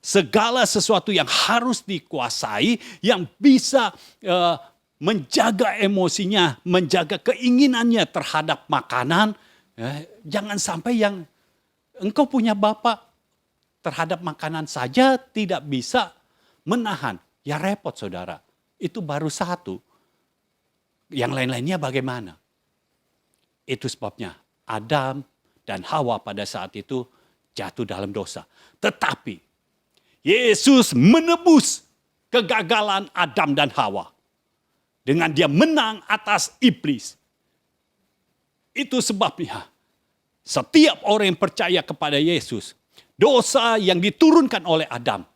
segala sesuatu yang harus dikuasai, yang bisa menjaga emosinya, menjaga keinginannya terhadap makanan, Ya, jangan sampai yang engkau punya bapa terhadap makanan saja tidak bisa menahan. Ya repot saudara. Itu baru satu. Yang lain-lainnya bagaimana? Itu sebabnya Adam dan Hawa pada saat itu jatuh dalam dosa. Tetapi Yesus menebus kegagalan Adam dan Hawa. Dengan dia menang atas iblis. Itu sebabnya setiap orang yang percaya kepada Yesus, dosa yang diturunkan oleh Adam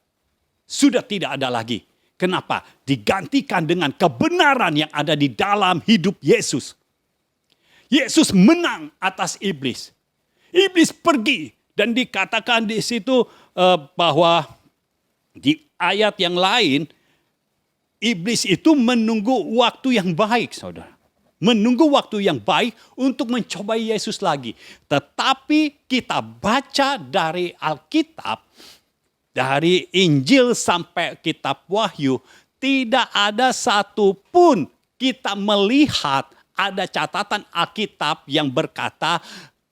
sudah tidak ada lagi. Kenapa? Digantikan dengan kebenaran yang ada di dalam hidup Yesus. Yesus menang atas iblis. Iblis pergi dan dikatakan di situ bahwa di ayat yang lain, iblis itu menunggu waktu yang baik, saudara. Menunggu waktu yang baik untuk mencobai Yesus lagi. Tetapi kita baca dari Alkitab, dari Injil sampai kitab Wahyu, tidak ada satupun kita melihat ada catatan Alkitab yang berkata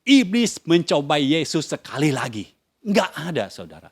iblis mencobai Yesus sekali lagi. Enggak ada, saudara.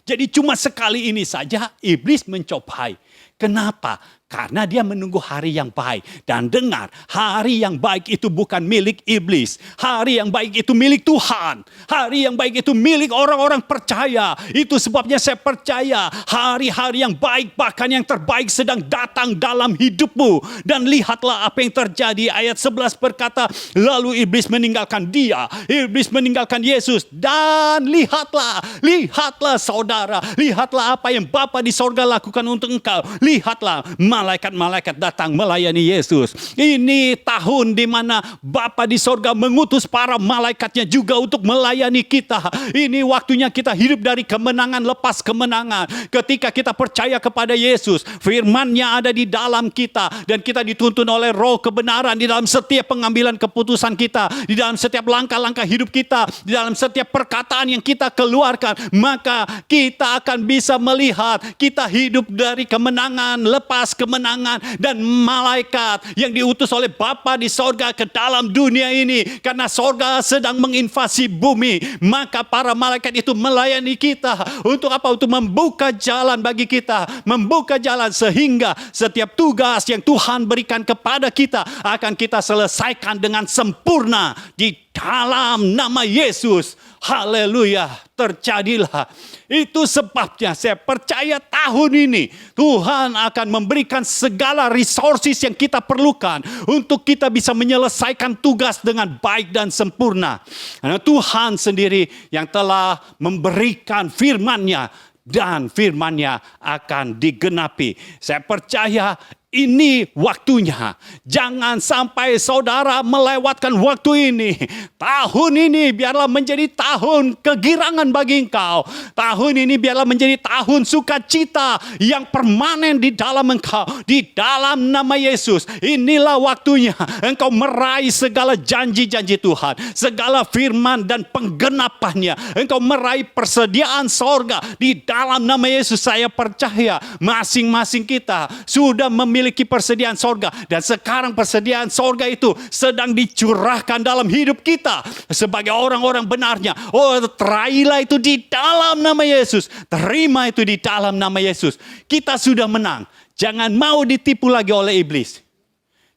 Jadi cuma sekali ini saja iblis mencobai. Kenapa? Karena dia menunggu hari yang baik. Dan dengar, hari yang baik itu bukan milik iblis. Hari yang baik itu milik Tuhan. Hari yang baik itu milik orang-orang percaya. Itu sebabnya saya percaya hari-hari yang baik, bahkan yang terbaik sedang datang dalam hidupmu. Dan lihatlah apa yang terjadi. Ayat 11 berkata, lalu iblis meninggalkan dia. Iblis meninggalkan Yesus. Dan lihatlah saudara. Lihatlah apa yang Bapa di sorga lakukan untuk engkau. Lihatlah malaikat-malaikat datang melayani Yesus. Ini tahun di mana Bapa di sorga mengutus para malaikatnya juga untuk melayani kita. Ini waktunya kita hidup dari kemenangan lepas kemenangan. Ketika kita percaya kepada Yesus, firman-Nya ada di dalam kita. Dan kita dituntun oleh roh kebenaran di dalam setiap pengambilan keputusan kita. Di dalam setiap langkah-langkah hidup kita. Di dalam setiap perkataan yang kita keluarkan. Maka kita akan bisa melihat kita hidup dari kemenangan lepas kemenangan, dan malaikat yang diutus oleh Bapa di sorga ke dalam dunia ini, karena sorga sedang menginvasi bumi, maka para malaikat itu melayani kita. Untuk apa? Untuk membuka jalan bagi kita, membuka jalan sehingga setiap tugas yang Tuhan berikan kepada kita akan kita selesaikan dengan sempurna di dalam nama Yesus. Haleluya, terjadilah. Itu sebabnya saya percaya tahun ini Tuhan akan memberikan segala resources yang kita perlukan untuk kita bisa menyelesaikan tugas dengan baik dan sempurna. Karena Tuhan sendiri yang telah memberikan firman-Nya, dan firman-Nya akan digenapi. Saya percaya ini waktunya. Jangan sampai saudara melewatkan waktu ini. Tahun ini biarlah menjadi tahun kegirangan bagi engkau. Tahun ini biarlah menjadi tahun sukacita yang permanen di dalam engkau. Di dalam nama Yesus. Inilah waktunya engkau meraih segala janji-janji Tuhan. Segala firman dan penggenapannya. Engkau meraih persediaan sorga. Di dalam nama Yesus saya percaya masing-masing kita sudah memiliki persediaan sorga. Dan sekarang persediaan sorga itu sedang dicurahkan dalam hidup kita sebagai orang-orang benarnya. Oh, terailah itu di dalam nama Yesus. Terima itu di dalam nama Yesus. Kita sudah menang. Jangan mau ditipu lagi oleh iblis.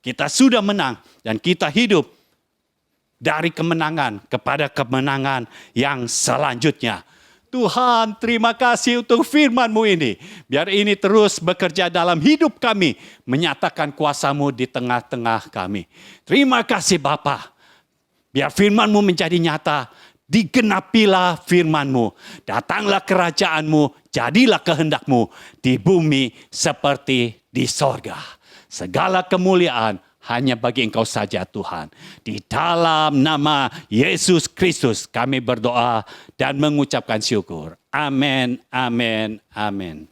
Kita sudah menang dan kita hidup dari kemenangan kepada kemenangan yang selanjutnya. Tuhan, terima kasih untuk firman-Mu ini. Biar ini terus bekerja dalam hidup kami. Menyatakan kuasa-Mu di tengah-tengah kami. Terima kasih Bapa. Biar firman-Mu menjadi nyata. Digenapilah firman-Mu. Datanglah kerajaan-Mu. Jadilah kehendak-Mu. Di bumi seperti di sorga. Segala kemuliaan hanya bagi Engkau saja Tuhan. Di dalam nama Yesus Kristus kami berdoa dan mengucapkan syukur. Amin, amin, amin.